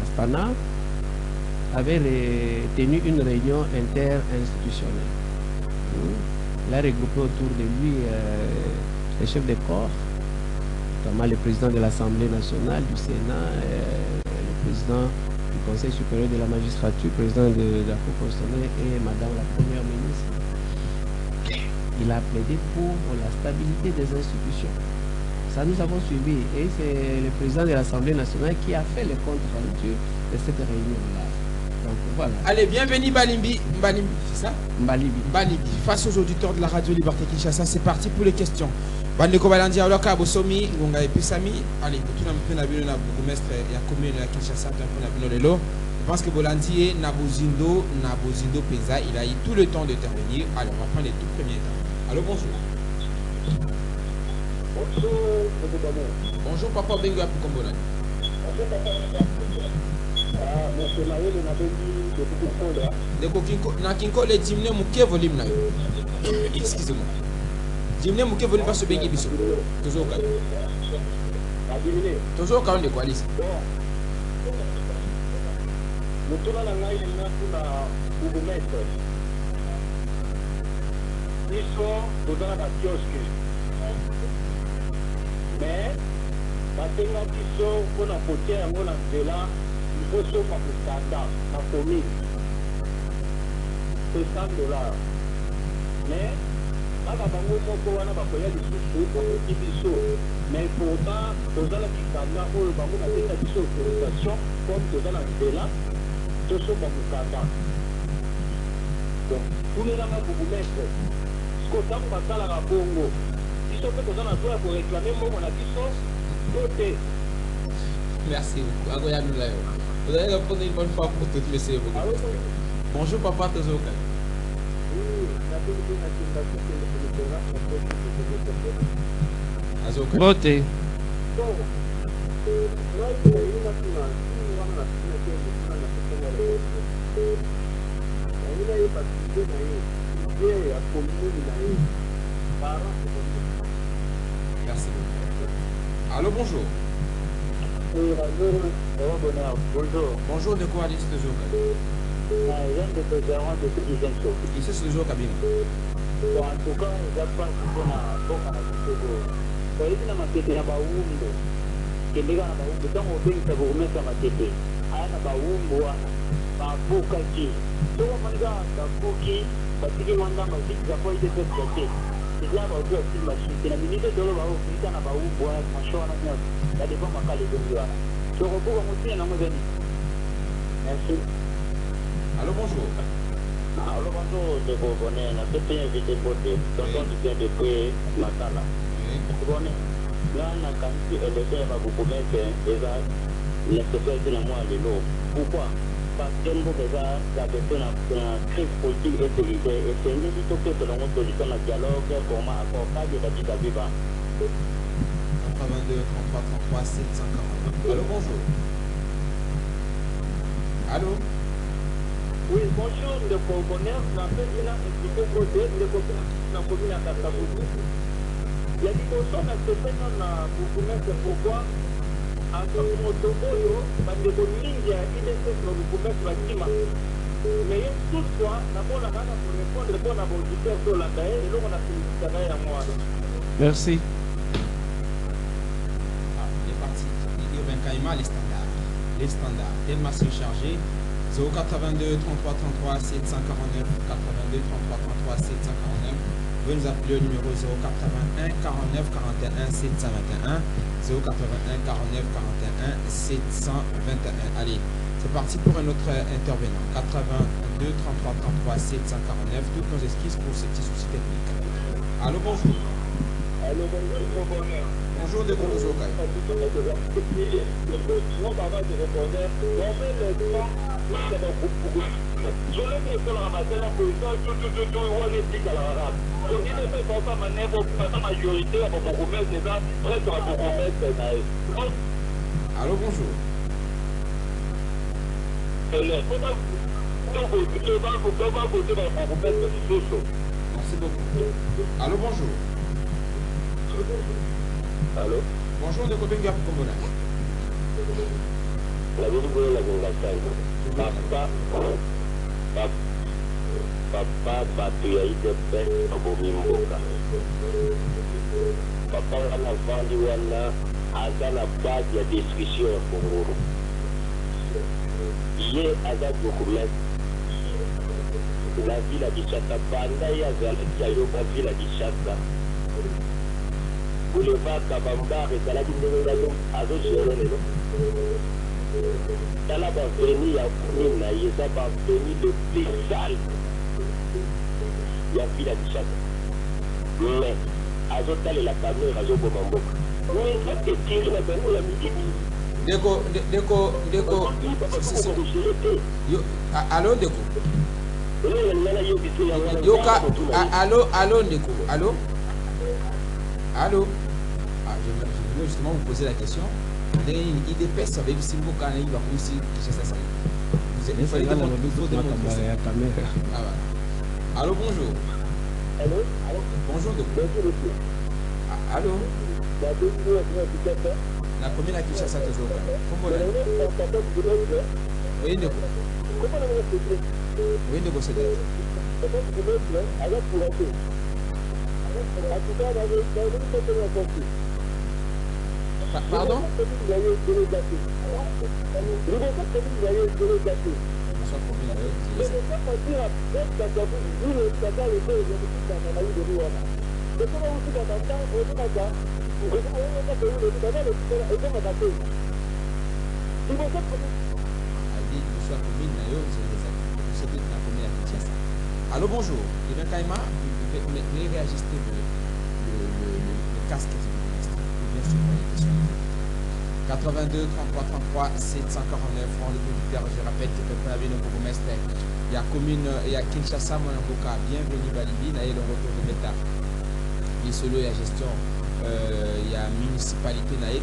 Astana, avait tenu une réunion interinstitutionnelle. Il a regroupé autour de lui les chefs de corps, notamment le président de l'Assemblée nationale, du Sénat, le président du Conseil supérieur de la magistrature, président de la Cour constitutionnelle et Madame la Première ministre. Il a plaidé pour la stabilité des institutions. Ça nous avons suivi et c'est le président de l'Assemblée nationale qui a fait le compte rendu de cette réunion-là. Donc voilà. Allez, bienvenue Balimbi, c'est ça? Mbalibi. Face aux auditeurs de la radio Liberté Kinshasa, c'est parti pour les questions. Bandeko balandi aloka bosomi ngonga epesami allez kutuna mpena bino na bourgmestre ya commune ya Kinshasa mpena bino lelo. Je pense que Bolandi Nabozindo Peza, il a eu tout le temps d'intervenir. Alors, on va prendre les tout premiers temps. Allô, bonjour. Bonjour, papa Benga pour Combolani. Nakinko le dimne mouké volume na. Excusez-moi. Dimne mouké volume parce que Bengi biso. Toujours calme. Toujours calme de quoi ici. Mutuna na ngai na kuna bourgmestre. Iso tozala na kioske. Mais batenga biso mpona kotia yango na nzela libosoka kosanda na commune $100. Mais kaka bango moko wana bakoya lisusu bakoki biso. Mais pourtant tozala mikanda oyo bango batenga biso autorisation comme tozala na nzela tosoka mokanda. Donc tunelanga bourgmestre siko ntango basalaka bongo biso mpe toza na droit ya koreklame mbongo na biso to te. Merci beaucoup. Vous allez répondre une bonne fois pour toutes, messieurs. Bonjour, papa Tozoka. Voté. Merci beaucoup. Allô, bonjour. Bonjour. Bonjour, de quoi Alice Tozoka? Ici, c'est toujours cabine. En tout cas, j'apprends qu'on a beaucoup à la il y a ma tête na baumbo. Kendega na baumbo tango benga bourgmestre ma tête. Aya na baumbo wana. Ba bokaki. So manga da koki, batiki wanda ma zik za kwa ide tete. Ila ba ojo si machine na minute dolo ba ofika na baumbo wana mashona nya. Ya deba makale bongo wana. So ko ko mo tina mo zeni. Merci. Allô, bonjour. Allô, bonjour, de Bourbonnais. On a fait invité pour des tonton du bien de près Matala. Bourbonnais. Là, on a quand même élevé à Bourgmestre déjà l'inspecteur de la moelle de l'eau. Pourquoi? Parce que nous déjà la personne a crise politique et sécuritaire et c'est une situation que l'on solution le dialogue comment accorder de la vie à vivre. 82 33 33 740. Allô, bonjour. Allô. Oui, bonjour, le Bourbonnais. On a fait une explication pour le commune à Kassabou. Il y a des personnes qui se font dans Bourgmestre pourquoi en tant que motoboyo, il y a des lignes qui sont dans Bourgmestre Bakima. Mais toutefois, d'abord la rana pour répondre pour la auditeur sur la cahier et là on a fait le travail à moi. Merci. Il est parti. Il y a bien les standards. Les standards. Tellement surchargé. 082 33 33 749 82 33 33 749. Vous nous appelez au numéro 081 49 41 721 081 49 41 721. Allez, c'est parti pour un autre intervenant. 82 33 33 749. Toutes nos excuses pour ce petit souci technique. Allô, bonjour. Allô, bonjour. Bonjour, de Golozoka. Je l'ai mis sur la matière pour tout, on explique à l'arabe. Donc, il ne fait pas ma majorité à mon promesse déjà, presque à mon promesse. Allô, bonjour. Merci beaucoup. Allô, bonjour. Allô? Bonjour, de Kobenga pour Kombona. La vie la papa batuyaide pe abomimboka papa wana vandi wana aza na base ya discussion ya Kongoro ye aza bourgmestre la ville ya Kinshasa banda ye azalaki ayoka ville ya Kinshasa boulevard Kabambar ezalaki ndenge azogere lelo tala baveni ya commune na ye eza baveni le plus sale ya ville ya Kinshasa mais azotalela caméra azoboma mboka mais ça c'est tiré na bango ya mitiki Deko, allô, Deko. Allô, Deko. Allô. Allô. Ah, je veux justement vous poser la question. Il dépasse avec le symbole quand il va aussi. Vous avez fallu demander la caméra. Allô, bonjour. Allô. Bonjour, Deko. Allô. La commune à Kinshasa toujours. Comment là? Oui, Ndeko. Oui, Ndeko, c'est pardon? Allô, bonjour. Et bien, Kaima, les réagissez le casque du ministre. Bien sûr, les questions. 82 33 33 749 francs le producteur. Je rappelle que le premier avis de bourgmestre, il y a commune, il y a Kinshasa, Monamboka, bienvenue Balibi, là il y a le retour de l'État. Il y a solo, il y a gestion. Il y a municipalité il y a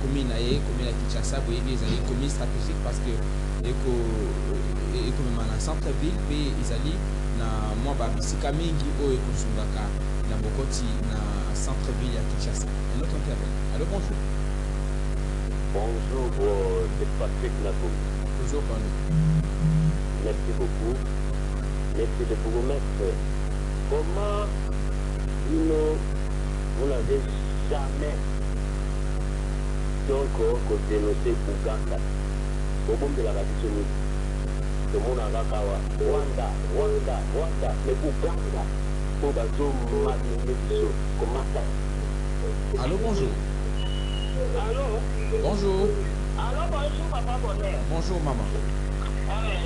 commune à Kinshasa, vous voyez, il y a une commune stratégique parce que comme dans centre-ville, ils allaient na moi bisika mingi o ekosungaka na bokoti na centre-ville à Kinshasa. Un autre intervient. Allô, bonjour. Bonjour, c'est Patrick Nato. Toujours par nous. Merci beaucoup. Merci de vous remettre. Comment vous n'avez jamais dénoncé Ouganda au bout de la radio. Le monde a Rwanda, mais Ouganda, pour comment ça? Allô, bonjour. Allô? Bonjour. Allô, bonjour, papa Bonheur. Bonjour, maman.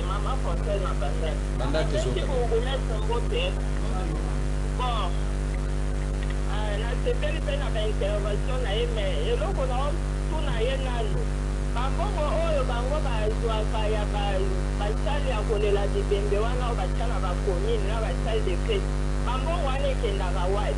Maman Fontaine, ma bande. Banda, Merci pour vous remettre un beau thème. Bon. C'est belle intervention, mais et l'autre, tout n'a rien à nous. Bambongo oyo bango bazwaka ya basali ya kolela libembe wana oyo batala bakomine na basali de fete bambongo wana ekendaka wapi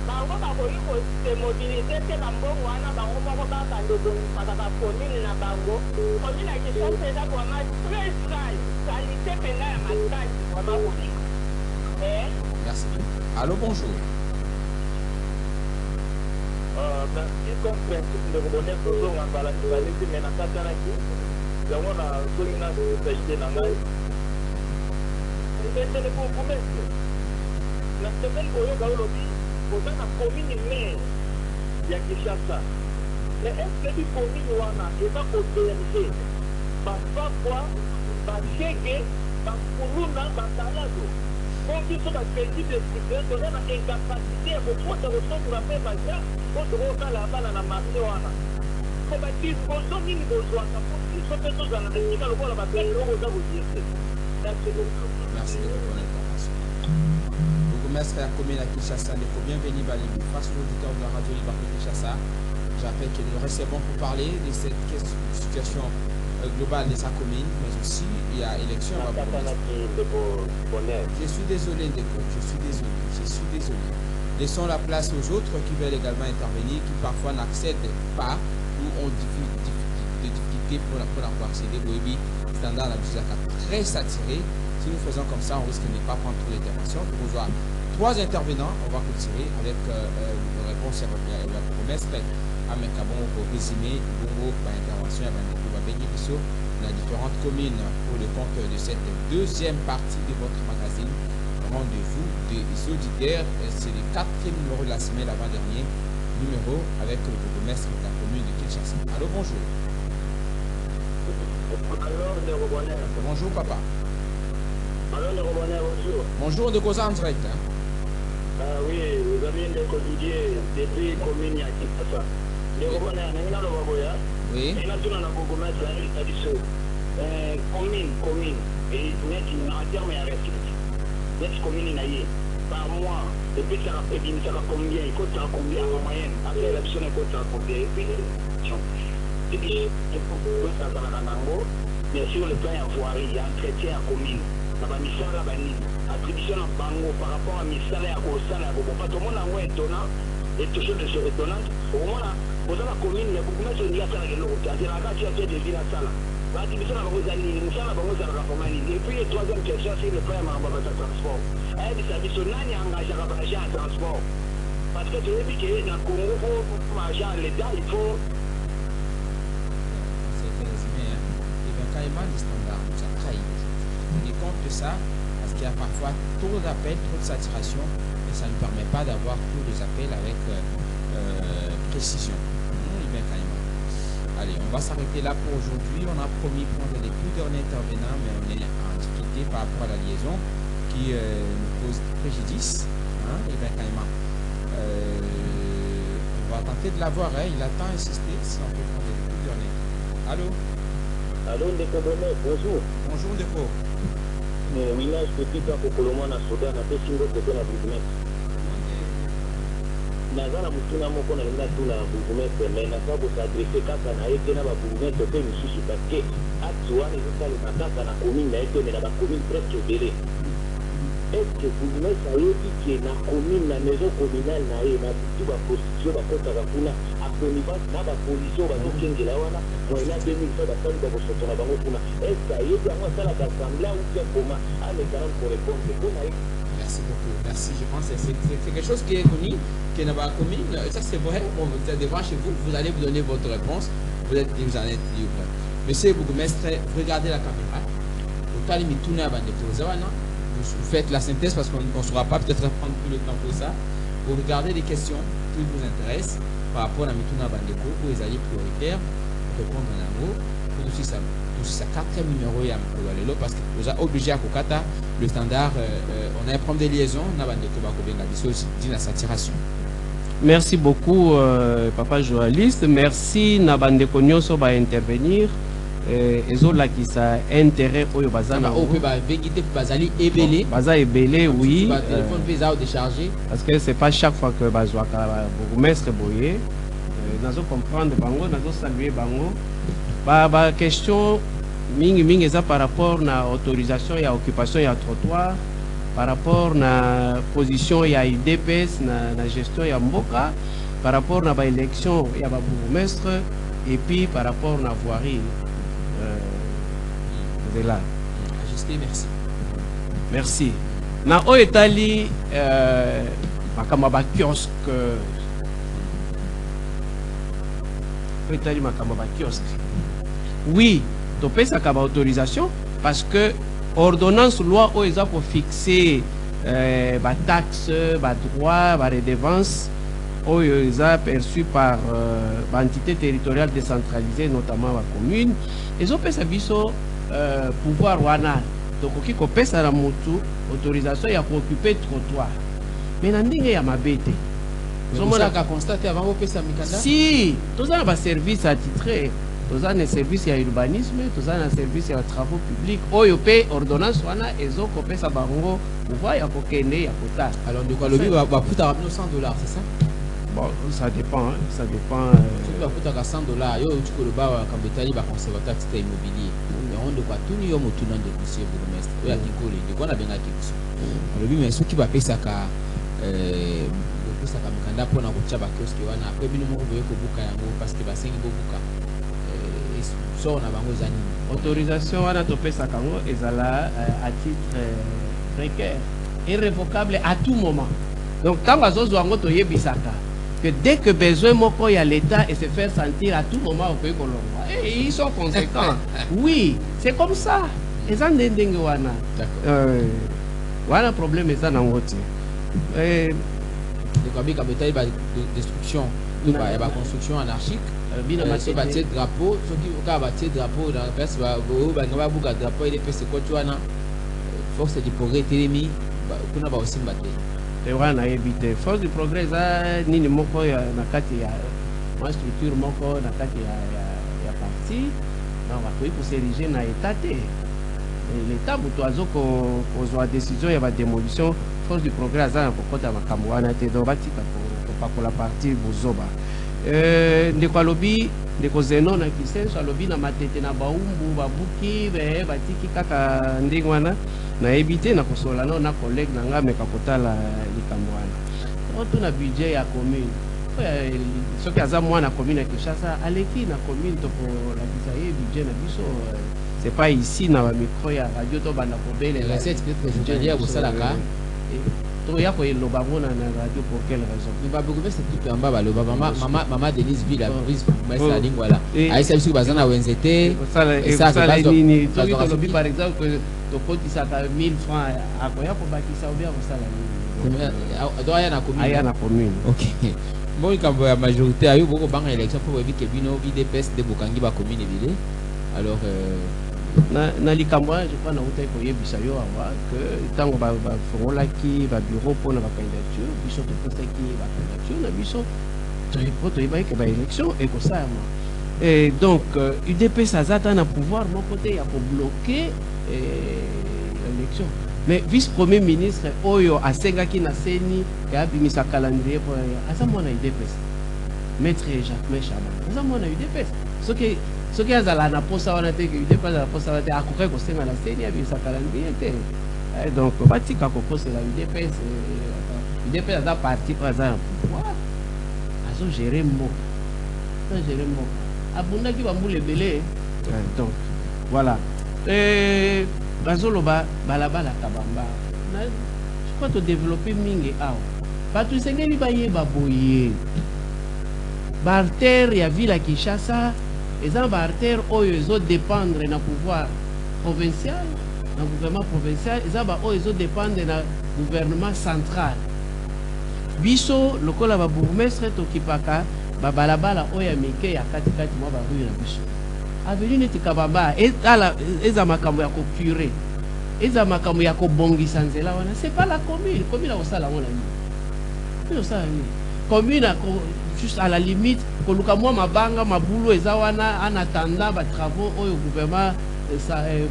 bango bakoki kosemobilize te bambongo wana bango moko bakande bomisaka bakomine na bango komine ya Kinshasa eza kwama très sale salite mpenza ya makasi kwama komine. Merci. Allô, bonjour. Merci comme principe de reconnaître toujours en balade mais na katanaki yango na solina société na ngai ndetele ko commerce na semaine oyo baolobi koza na commune maire ya Kinshasa mais est-ce que commune wana eza koderge bapakwa bashege bakuluna batalado donc ils sont dans le pays de sécurité, on a une incapacité à pouvoir se retrouver à faire manger, pour se retrouver là-bas dans la marché. Comme ils ont mis besoin, ils sont tous dans la région, le rôle va faire le rôle de vous dire. Merci beaucoup. Merci de votre intervention. Bourgmestre à la commune à Kinshasa, bienvenue face aux auditeurs de la radio Liberté Kinshasa. J'appelle que nous recevons pour parler de cette situation globale de sa commune, mais aussi il y a élection à Je suis désolé, Ndeko, je suis désolé. Laissons la place aux autres qui veulent également intervenir, qui parfois n'accèdent pas ou ont des difficultés pour avoir accédé au standard à la très saturé. Si nous faisons comme ça, on risque de ne pas prendre toutes les interventions. Pour voir 3 intervenants, on va retirer avec une réponse à la promesse. Pour résumer l'intervention dans différentes communes pour le compte de cette deuxième partie de votre magazine Rendez-vous des auditeurs. C'est le 4e numéro de la semaine avant-dernier numéro avec le bourgmestre de la commune de Kinshasa. Allô, bonjour. Bonjour, papa. Bonjour. Bonjour, de cause en direct. Oui, vous avez une quotidien depuis commune à Kinshasa. Oui. Commune. Et net en termes de par mois, et puis ça va combien, il coûte combien en moyenne, après l'élection il coûte combien, et puis l'élection. Et puis il faut ça dans la nango, bien sûr le plan voirie, entretien à commune, ça va misala banini, attribution à bango par rapport à misala à Kosala, pas tout le monde est étonnant, et toujours de choses étonnantes, au moins pour la commune, il y a beaucoup de choses qui sont là, c'est la carte qui a des villes à Sala. L'attribution à Rosalie, nous sommes à Rosalie, et puis la troisième question, c'est le problème de transport. Elle dit que nani engagé à partager un transport. Parce que tu as dit que dans le Congo, pour marcher à l'État, il faut. C'est résumé, hein. Et bien, carrément, les standards, ça trahit. On est compte de ça, parce qu'il y a parfois trop d'appels, trop de saturation, et ça ne permet pas d'avoir tous les appels avec précision. Et bien, carrément. Allez, on va s'arrêter là pour aujourd'hui. On a promis prendre les plus derniers intervenants, mais on est en difficulté par rapport à la liaison qui nous cause préjudice. Hein, et bien, carrément. On va tenter de l'avoir. Hein, il a tant insisté si on peut prendre les plus derniers. Allô? Allô, Ndeko Bono, bonjour. Bonjour, Ndeko. Oui, là, je peux dire que Colombo na Soudan, a fait single côté na Bourgmestre. Nazala mutuna moko na linga tula Bourgmestre, mais na sababu s'adresser kaka na ete na ba Bourgmestre pe misusu parce que atuane ezali na kaka na commune na ete na ba commune presque belé. Est-ce que Bourgmestre ayebi ke na commune na maison communale na ye na tout ba prostitution ba kotaka kuna a connivence na ba police ba tokengela wana moyena 2000 ba sali ba bosoto na bango kuna. Est-ce que ayebi yango asala assemblée ou bien comment à l'écran pour répondre ko na ye. Merci beaucoup. Merci. Je pense que c'est quelque chose qui est connu, qui est dans la commune. Ça, c'est vrai. Bon, vous êtes devant chez vous, vous allez vous donner votre réponse. Vous en êtes libre. Monsieur le bourgmestre, vous regardez la caméra. Vous faites la synthèse parce qu'on ne saura pas peut-être prendre plus le temps pour ça. Vous regardez les questions qui vous intéressent par rapport à Mituna Bandeko, où les alliés prioritaires, répondre en un mot. Pour aussi ça. C'est le quatrième numéro parce que vous avez obligé à Kokata le standard, on a un problème de liaison, on a la saturation. Merci beaucoup, papa journaliste. Merci Nabande Konyoso va intervenir. Ezola qui ça intérêt au bazana. On peut bazali ebelé. Baza ebelé, oui. Téléphone peut décharger. Parce que c'est pas chaque fois que bazwaka bourgmestre boyé. Nazo comprendre bango, nazo saluer bango. Ba question mingi ça par rapport à autorisation et à occupation et à trottoir, par rapport à position et à IDPS, na gestion et à Mboka, par rapport à l'élection et à bourgmestre, et puis par rapport à voirie. C'est là. Ajusté, merci. Merci. Na o etali makamaba kiosque. O etali makamaba kiosque. Oui, tu peux ça comme autorisation parce que ordonnance loi où ils ont pour fixer bah taxes, bah droits, bah redevance où ils ont perçu par entité territoriale décentralisée, notamment la commune. Ils ont fait ça biso pouvoir wana donc qui copie ça la motu autorisation il a pour occuper trottoir. Mais n'andingue ya mabete. Nous avons constaté avant de faire ça mikanda. Si, tous ça va service attitré. Tous un service à l'urbanisme, tous un service à travaux publics. OYOP, ordonnance, wana, ezo, copé, sa barongo, pouvoir, ya kokende, ya kota. Alors, de quoi le but va coûter $100, c'est ça? Bon, ça dépend, hein, ça dépend. Tu vas coûter $100, yo, tu peux le bas, comme Betali, va conservateur, titre immobilier. Mais on de quoi tout n'y a pas tout le monde de monsieur bourgmestre. Oui, à Kikole, de quoi on a bien à Kikole. Le but, mais ceux qui va payer ça, ça comme quand pour na kuchaba kiosque wana après bino moko boye ko buka yango parce que basengi bo buka so na bango zani autorisation wana to pesa kango ezala à titre précaire irrévocable à tout moment. Donc quand bazozo yango to yebisaka que dès que besoin moko ya l'état et se faire sentir à tout moment au pays kolongwa et ils sont conséquents. Oui, c'est comme ça. Eza ndenge wana. D'accord. Voilà problème eza na ngoti. Destruction, il y a la construction anarchique. Il y a des drapeaux, ceux qui ont des drapeaux dans la presse, il y a des drapeaux, il y a des force du progrès, il y a aussi des force du progrès, il y a une structure, il y a parti, pour s'ériger dans l'État. L'État, pour qu'on soit décision, il y a une démolition. force du progrès aza na kokota makambo wana te donc batika kopakola parti bozoba ndeko alobi ndeko Zeno na Kisenso alobi na matete na baumbu babuki batiki kaka ndenge wana nayebi te na kosola na collègue na nga meka kotala likambo wana tuna budget ya commune soki aza mwana commune ya Kinshasa aleki na commune tokolakisa ye budget na biso c'est pas ici na micro ya radio to banda kobelela c'est peut-être journalier bosalaka to ya ko eloba ngona na radio pour quelle raison ni ba beaucoup c'est tout en bas baloba maman Denise Ville prise mais ça lingwala aisa biso bazana wenzete ça nini to lobi par exemple que to kotisa ka 1000 francs akoya ko bakisa obia bosala nini do aya na commune OK bon kambo ya majorité ayo boko banga élection pour éviter que bino IDPS de bokangi ba commune ville alors na likambo je crois na utai ko yebisa yo awa que tango ba fongolaki ba bureau pour na ba candidature biso to posaki ba candidature na biso to yeba ke ba élection et ko ça et donc UDPS azata na pouvoir mon côté ya ko bloquer l'élection mais vice premier ministre oyo asengaki na seni ya bimisa calendrier pour asa mona UDPS maître Jacques Chaban asa mona UDPS ce qui est à la posa wana te que pas la posa te akoka ko senga la seni ya bimisa calendrier te donc batika ko posa la UDPS ada parti pour ça pouvoir azo gérer mo abunda ki bambule belé donc voilà bazoloba balabala kabamba na je crois to développer mingi awa batu sengeli bayeba boye barter ya ville ya Kinshasa eza barter oyo ezo dépendre na pouvoir provincial na gouvernement provincial eza ba oyo ezo dépendre na gouvernement central biso lokola ba bourgmestre tokipaka ba balabala oyo ya mike ya katikati mwa ba rue na biso avenue neti kabamba eza makambo ya kocurer eza makambo ya kobongisa nzela wana c'est pas la commune osala wana ni commune juste à la limite koluka mwa mabanga mabulu eza wana en attendant ba travaux oyo gouvernement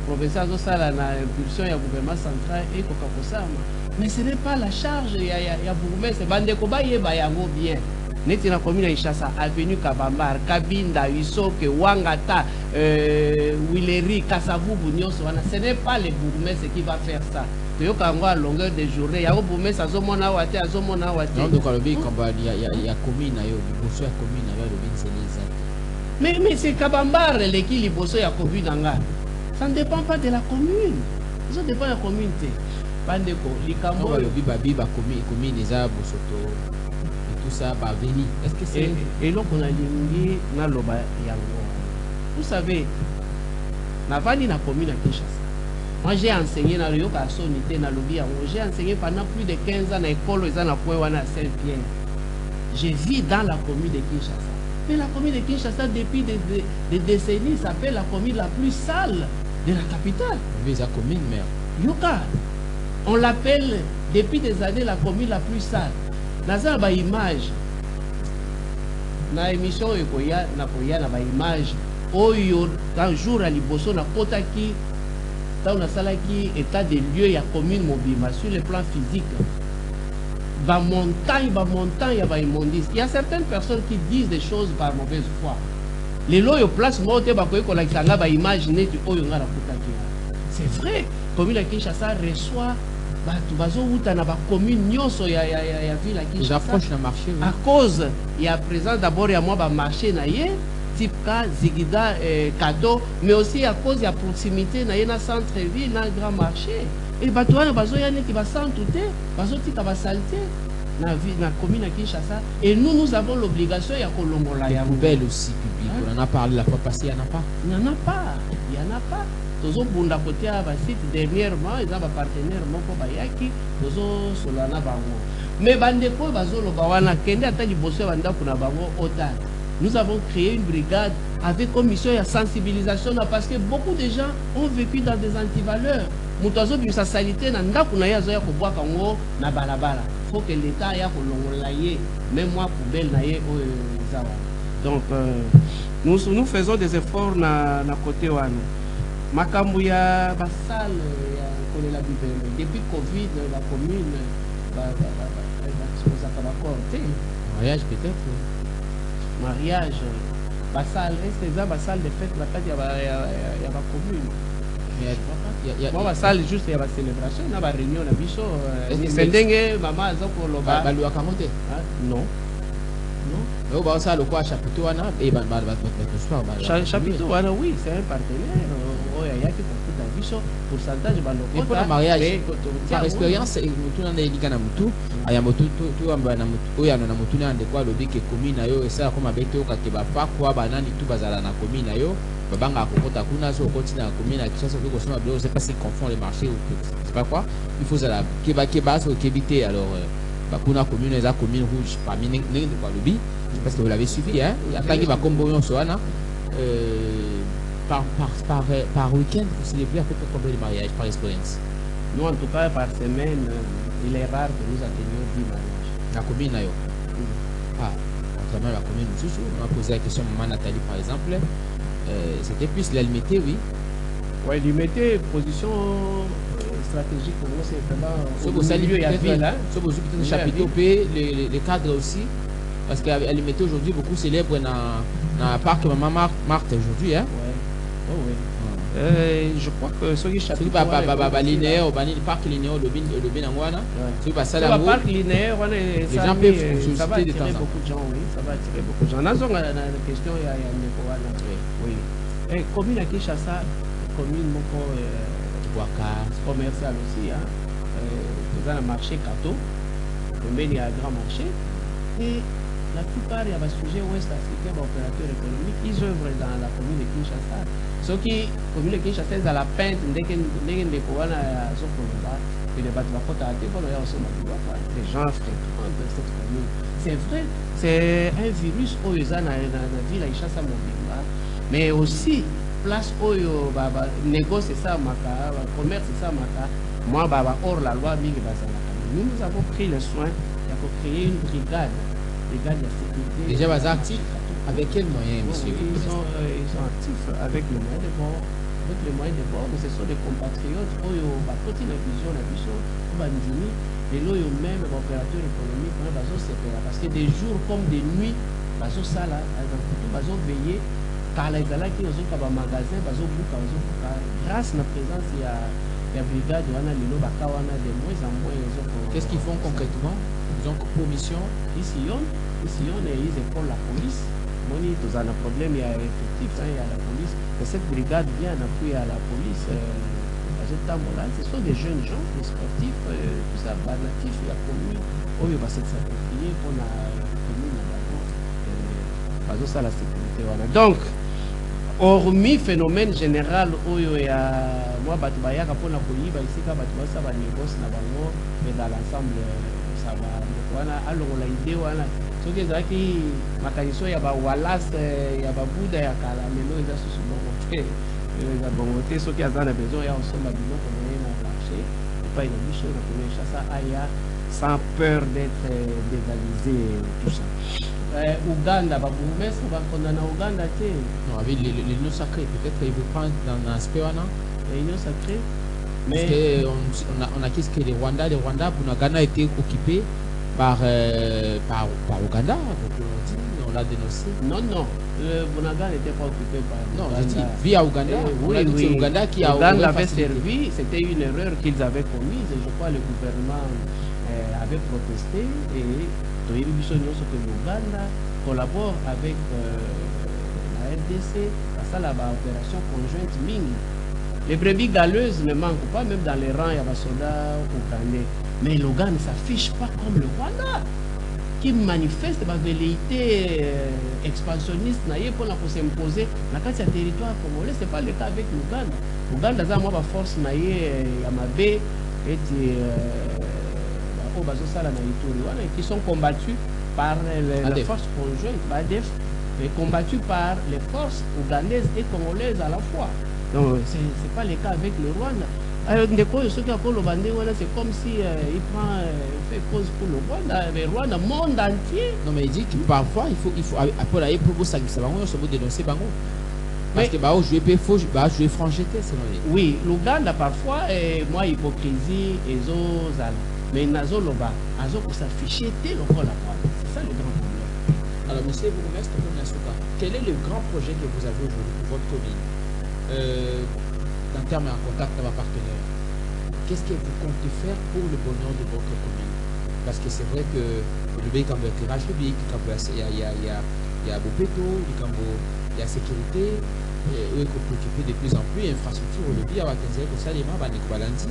provincial osala na impulsion ya gouvernement central et kokakosama mais ce n'est pas la charge ya bourgmestre bandeko bayeba yango bien neti na commune ya Kinshasa avenue Kabambar Kabinda Isoke Wangata Wileri Kasavubu nyonso wana ce n'est pas le bourgmestre qui va faire ça toyoka ngo à longueur de journée ya bourgmestre azomona wate donc alobi kamba ya commune na yo liboso ya commune na yo alobi c'est mais c'est Kabambar leki liboso ya commune nga ça ne dépend pas de la commune ça dépend de la communauté bandeko likambo alobi babi ba commune eza bosoto tout ça va venir. Est-ce que c'est et donc on a lingi na loba yango. Vous savez, navani na commune à Kinshasa. Moi j'ai enseigné na Yoka Sonité na lobi yango. J'ai enseigné pendant plus de 15 ans na école ezana point wana Saint-Pierre. Je vis dans la commune de Kinshasa. Mais la commune de Kinshasa depuis des décennies s'appelle la commune la plus sale de la capitale. Oui, la commune mère. Yoka. On l'appelle depuis des années la commune la plus sale. Naza ba image na émission ekoya na koya na ba image oyo un jour à liboso na kotaki ta na salaki état des lieux ya commune Mobima sur le plan physique ba montagne ya ba immondice. Il y a certaines personnes qui disent des choses par mauvaise foi. Les loyo place moté ba koy ko la kanga ba image net oyo ngara kotaki. C'est vrai, commune ya Kinshasa reçoit batu bazouta na ba commune nyonso ya ville à Kinshasa j'approche le marché oui. À cause il y a présent d'abord il y a moi ba marché na ye Tipka Zigida Kato mais aussi à cause il y a proximité na ye na centre ville na grand marché et batu wana bazoya neti ba centre te bazotika ba saleté na ville na commune à Kinshasa et nous avons l'obligation ya kolongola ya poubelle aussi publique on en a parlé la fois passée il y en a pas tozo bunda côté à ba site dernièrement ils ont ba partenaire moko ba yaki tozo solana bango mais bandeko bazolo ba wana kende ata liboso banda kuna bango otal nous avons créé une brigade avec comme mission ya sensibilisation parce que beaucoup de gens ont vécu dans des antivaleurs mutazo bimisa salité na ndako na yazo ya ko bwa kango na balabala faut que l'état ya ko longola ye même moi poubelle na ye o zawa donc nous faisons des efforts na côté wana Makambuya Bassal, la depuis Covid, la commune, Mariage peut-être. Mariage, Bassal, est-ce que ça Bassal de fête la fête il y a ma commune. Moi Bassal juste il y a ma célébration, il y a ma réunion à Bisso. C'est dingue, maman a pour le bas. Balou à Camonte. Non. Non. Au Bassal le quoi chapiteau ana et chapiteau ana oui, c'est un partenaire. Oh il y a qui pour tout à Bisso pourcentage balou. Et pour le mariage par expérience mutu na elika na mutu aya mutu tu amba na mutu oya na mutu na ndekwa lobi ke commune na yo esa koma beto ka ke ba pa kwa banani tu bazala na commune na yo babanga kokota kuna so continue na commune na Kinshasa ko soma bilo c'est pas si confond les marchés ou c'est pas quoi il faut ça la keba so kebité alors kuna commune eza commune rouge parmi ne quoi lobi parce que vous l'avez suivi hein atangi ba kombo yon so ana par week-end vous célébrez à peu près combien de mariages par expérience? Nous en tout cas par semaine il est rare que nous atteignions 10 mariages. La commune nayo. Contrairement à la commune Moussoussou, on a posé la question à Maman Nathalie par exemple. C'était plus la limité, oui. Oui, limité, position stratégique pour nous, c'est vraiment au milieu et à ville. Sauf au chapitre P, les cadres aussi. Parce qu'à limité aujourd'hui, beaucoup célèbrent dans le parc Maman Marthe aujourd'hui. Hein? Ouais. Oh, oui. Je crois que ce qui chapitre linéaire, le parc linéaire, le Benangwana, le parc linéaire, les gens peuvent ça va attirer beaucoup de gens, oui, ça va attirer beaucoup de gens. Dans la question, il y a oui. Et commune à Kinshasa, commune commerciale aussi, dans le marché Kato, il y a un grand marché, et la plupart il y a des sujets ouest-africains, opérateurs économiques, ils œuvrent dans la commune de Kinshasa. Ce qui, comme le Kinshasa, est à la peinte, dès que les Kouana sont là, et les bâtiments à côté, les gens fréquentent cette commune. C'est vrai, c'est un virus où ils ont dans la ville à Kinshasa, mais aussi, place où ils négocient ça, commerce ça, moi, hors la loi, nous avons pris le soin de créer une brigade de sécurité. Déjà, vous êtes actifs? Avec quels moyens, monsieur? Ils sont actifs avec les moyens de bord. Avec les moyens de bord, mais ce sont des compatriotes qui ont la vision, la vision, et là, même les opérateurs économiques, parce que des jours comme des nuits, ils ont veillé, car les gens qui ont un magasin, grâce à la présence, il y a des brigades, il y a de moins en moins. Qu'est-ce qu'ils font concrètement? Ils ont pour mission? Ici, ils épaulent la police. Tous un problème, il y a effectif, il y a la police. Et cette brigade vient en appui à la police. Ce sont des jeunes gens, des sportifs, tout ça, natifs, il y a commune. Il va s'approprier pour la commune. Ça, la sécurité. Donc, hormis phénomène général, moi, Batubaya, pour la police, ici, ça va négocier mais dans l'ensemble, ça va. Alors, l'idée, soki ezalaki makaniso ya bawalas ya babuda ya kala lelo eza susu bongo te eza bongo te soki aza na besoin ya kosomba biloko na ye na marché epai na biso na Kinshasa aya sans peur d'être dévalisé tout ça. Ouganda, babourgmestre bakonda na Ouganda te. Non, avec l'union sacrée, peut-être il veut prendre dans l'aspect wana. L'union sacrée. Mais on a qu'est-ce que les Rwanda, Bunagana a été occupé par Ouganda, on l'a dénoncé. Non, Bunaga n'était pas occupé par non, j'ai dit via Ouganda. Oui. Ouganda qui a Ouganda avait servi, c'était une erreur qu'ils avaient commise. Et je crois que le gouvernement avait protesté et que l'Ouganda collabore avec la RDC à ça la opération conjointe Ming. Les brebis galeuses ne manquent pas, même dans les rangs, il y a des soldats ougandais. Mais l'Ouganda ne s'affiche pas comme le Rwanda, qui manifeste la velléité expansionniste pour s'imposer dans le territoire congolais. Ce n'est pas le cas avec l'Ouganda. L'Ouganda a une force qui sont combattus par la force conjointe, et combattus par les forces ougandaises et congolaises à la fois. Donc, ce n'est pas le cas avec le Rwanda. C'est comme si il fait cause pour le Rwanda, le Rwanda, monde entier. Non, mais il dit que parfois, il faut dénoncer Bango. Parce que bah jouer faut jouer francheté selon lui. Oui, l'Ouganda parfois moi hypocrisie et zozala. Mais nazo loba, azo pour s'afficher tel au la pointe. C'est ça le grand problème. Alors monsieur Bourgmestre Nasuka, quel est le grand projet que vous avez aujourd'hui pour votre commune en termes en contact avec vos partenaires? Qu'est-ce que vous comptez faire pour le bonheur de votre commune? Parce que c'est vrai que le pays comme l'éclairage public, il y a Bopeto, il y a sécurité, il faut préoccuper de plus en plus infrastructure au lobby avec un zéro salima banekobalandi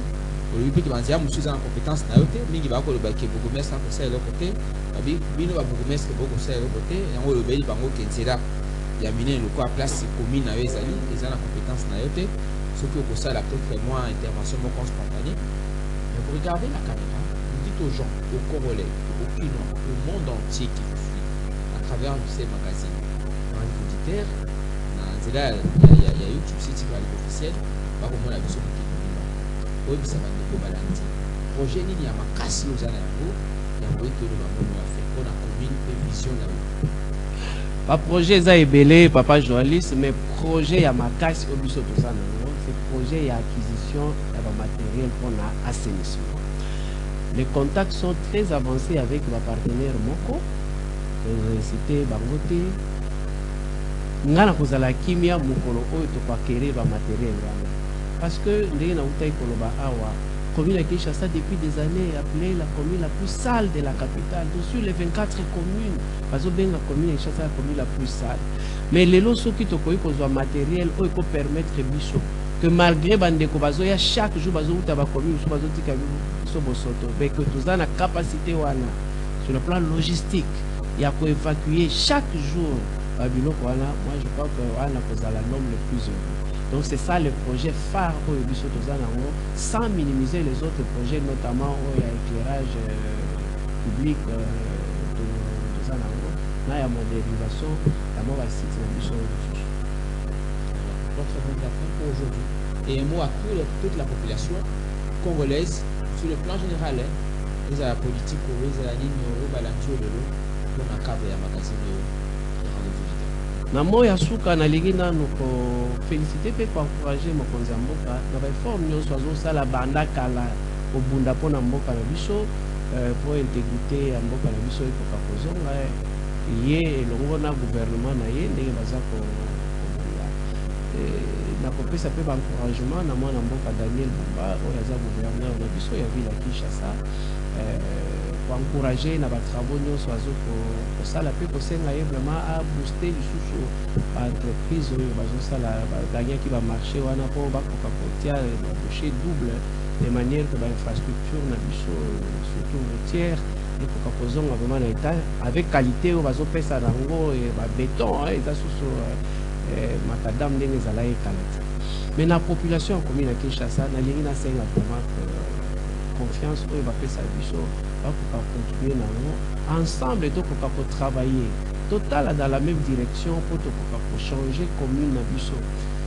au lobby qui va dire monsieur en compétence na yote mingi ba ko le ba ke bourgmestre ko ça de l'autre côté abi bino ba bourgmestre boko ça de l'autre côté yango le beli bango kenzela ya mine le quoi place commune na ezali ezala compétence na yote ce que ko ça la peut-être moins intervention moins spontanée mais vous regardez la caméra vous dites aux gens aux Congolais au Quinois au monde entier qui vous suit à travers ces magazines dans les auditeurs. Il y a YouTube site officiel par contre la vision qui est ça va nous balancer projet ni ya makasi aux alentours ya boito le maman a fait pour la commune et vision là pas projet ça belé papa journaliste mais projet ya makasi au biso tout ça c'est projet ya acquisition de matériel pour l'assainissement. Les contacts sont très avancés avec ma partenaire Moko cité Bangote ngana kozala kimia mukolo oyo to pakere ba matériel wana parce que ndenge na utai koloba awa commune ya Kinshasa depuis des années appelée la commune la plus sale de la capitale donc sur les 24 communes bazo benga commune ya Kinshasa la commune la plus sale mais lelo soki to koyi kozwa matériel oyo ko permettre biso que malgré bandeko bazo ya chaque jour bazo uta ba commune so bazo tika biso bosoto mais que tous na capacité wana sur le plan logistique il y a ko évacuer chaque jour. Moi je crois que Wana Kozala l'homme le plus heureux. Donc c'est ça le projet phare pour le Bissau Tozanango, sans minimiser les autres projets, notamment où il y a éclairage public de Tozanango. Là il y a modernisation, la mort à site de Bissau. Votre mot d'affaire pour aujourd'hui. Et un mot à toute la population congolaise, sur le plan général, ils ont la politique, ils ont la ligne, ils ont la ligne, pour la cave et la magazine. Na moya suka na lingi nanu ko féliciter pe ko encourager mokonzi mboka na ba forme nyonso azo sala banda kala obunda pona mboka na biso pour intégrité ya mboka na biso ko kakozonga ye elongo na gouvernement na ye ndenge baza ko bonga na kopesa pe ba encouragement na mwana mboka Daniel Bumba oyo aza gouverneur na biso ya ville ya Kinshasa pour encourager na ba travaux nyonso azo ko sala pe ko senga ye vraiment a booster lisusu ba entreprise oyo bazo sala ba gagner qui va marcher wana po ba ko kapotia ba boucher double de manière que ba infrastructure na biso surtout routière et ko kakozonga vraiment na état avec qualité oyo bazo pesa nango et ba béton eza susu makadam ndenge ezala ekalati mais na population ya commune ya Kinshasa na lingi na senga vraiment confiance oyo ba pesa biso ba ko continuer nango ensemble donc on peut travailler total dans la même direction pour changer commune na biso.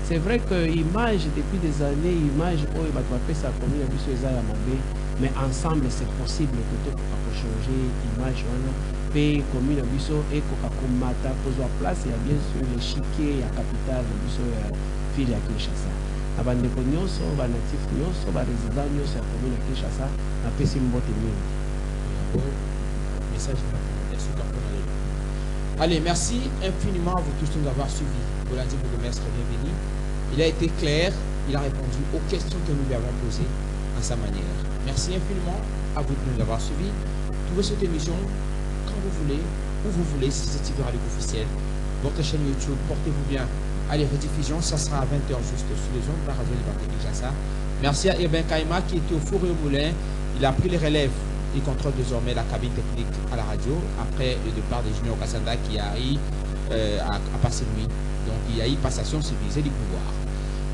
C'est vrai que image depuis des années image oyo ba ko pesa commune na biso eza ya mabe mais ensemble c'est possible que to ko changer image wana pe commune na biso et ko komata kozwa place ya bien sûr l'échiquier ya capitale na biso ya ville ya Kinshasa. Abandeko nyonso ba natif nyonso ba résident nyonso ya commune ya Kinshasa na pesi mbote mingi. Message. Allez, merci infiniment à vous tous de nous avoir suivis. Bolandi Bourgmestre, bienvenue. Il a été clair, il a répondu aux questions que nous lui avons posées à sa manière. Merci infiniment à vous de nous avoir suivis. Trouvez cette émission quand vous voulez, où vous voulez, si c'est TV Radio officiel. Votre chaîne YouTube, portez-vous bien. Allez, rediffusion, ça sera à 20h juste sur les ondes de la radio Liberté Kinshasa. Merci à Eben Kaima qui était au four et au moulin. Il a pris les relèves. Il contrôle désormais la cabine technique à la radio après le départ de Junior Kassanda qui a eu à passer nuit. Donc il y a eu passation civilisée du pouvoir.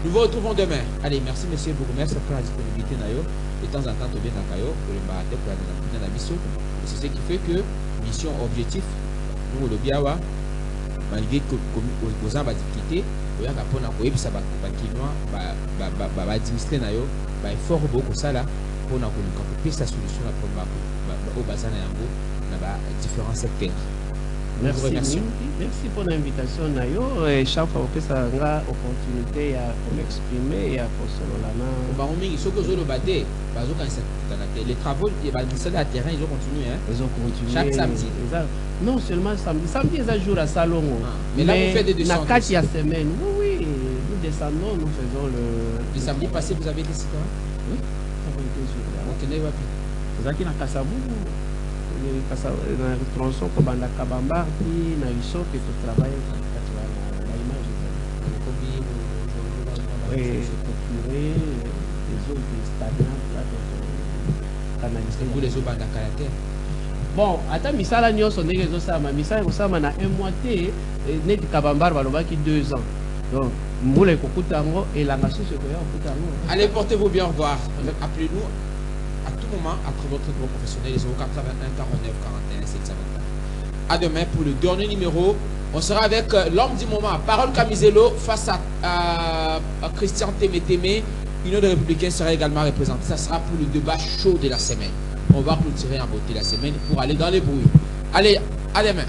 Nous vous retrouvons demain. Allez, merci monsieur Bourgmestre pour la disponibilité. De temps en temps, bien Nakayo pour le baraté pour la mission. C'est ce qui fait que mission objectif, nous le biawa, malgré que aux gens difficulté, il y a un peu de ça va administrer nayo, fort beaucoup ça là. On a connu sa solution pour au bazar dans différents secteurs. Nous vous remercions. Merci pour l'invitation, Nayo. Et chaque fois que ça a une opportunité pour m'exprimer et pour se les travaux, les terrain, ils ont continué. Hein? Ils ont continué. Chaque samedi. Non seulement samedi. Samedi, ils ont jour à Salongo. Mais là, vous faites des descentes. La 4e semaine. Oui, nous descendons, nous faisons le. Le samedi passé, vous avez été ici, hein? Oui. Ok, vous avez na Kasavubu. Na tronçon comme na Kabamba, puis na Iso, que tu travailles la image. Oui, procurer des eaux stagnantes là, canaliser. Vous les eaux bandakalate. Bon, attends, misala nyonso ndenge ezosama, misala ekosama na un mois te, neti Kabambar balobaki 2 ans. Donc, mbula ekokuta yango elanga susu ekoya kokuta yango. Allez, portez-vous bien, au revoir. Appelez-nous à tout moment après votre groupe professionnel, les 081 49 41 724. À demain pour le dernier numéro. On sera avec l'homme du moment, Parole Camisello, face à Christian Témé. Une autre républicaine sera également représentée. Ça sera pour le débat chaud de la semaine. On va clôturer en beauté la semaine pour aller dans les bruits. Allez, à demain.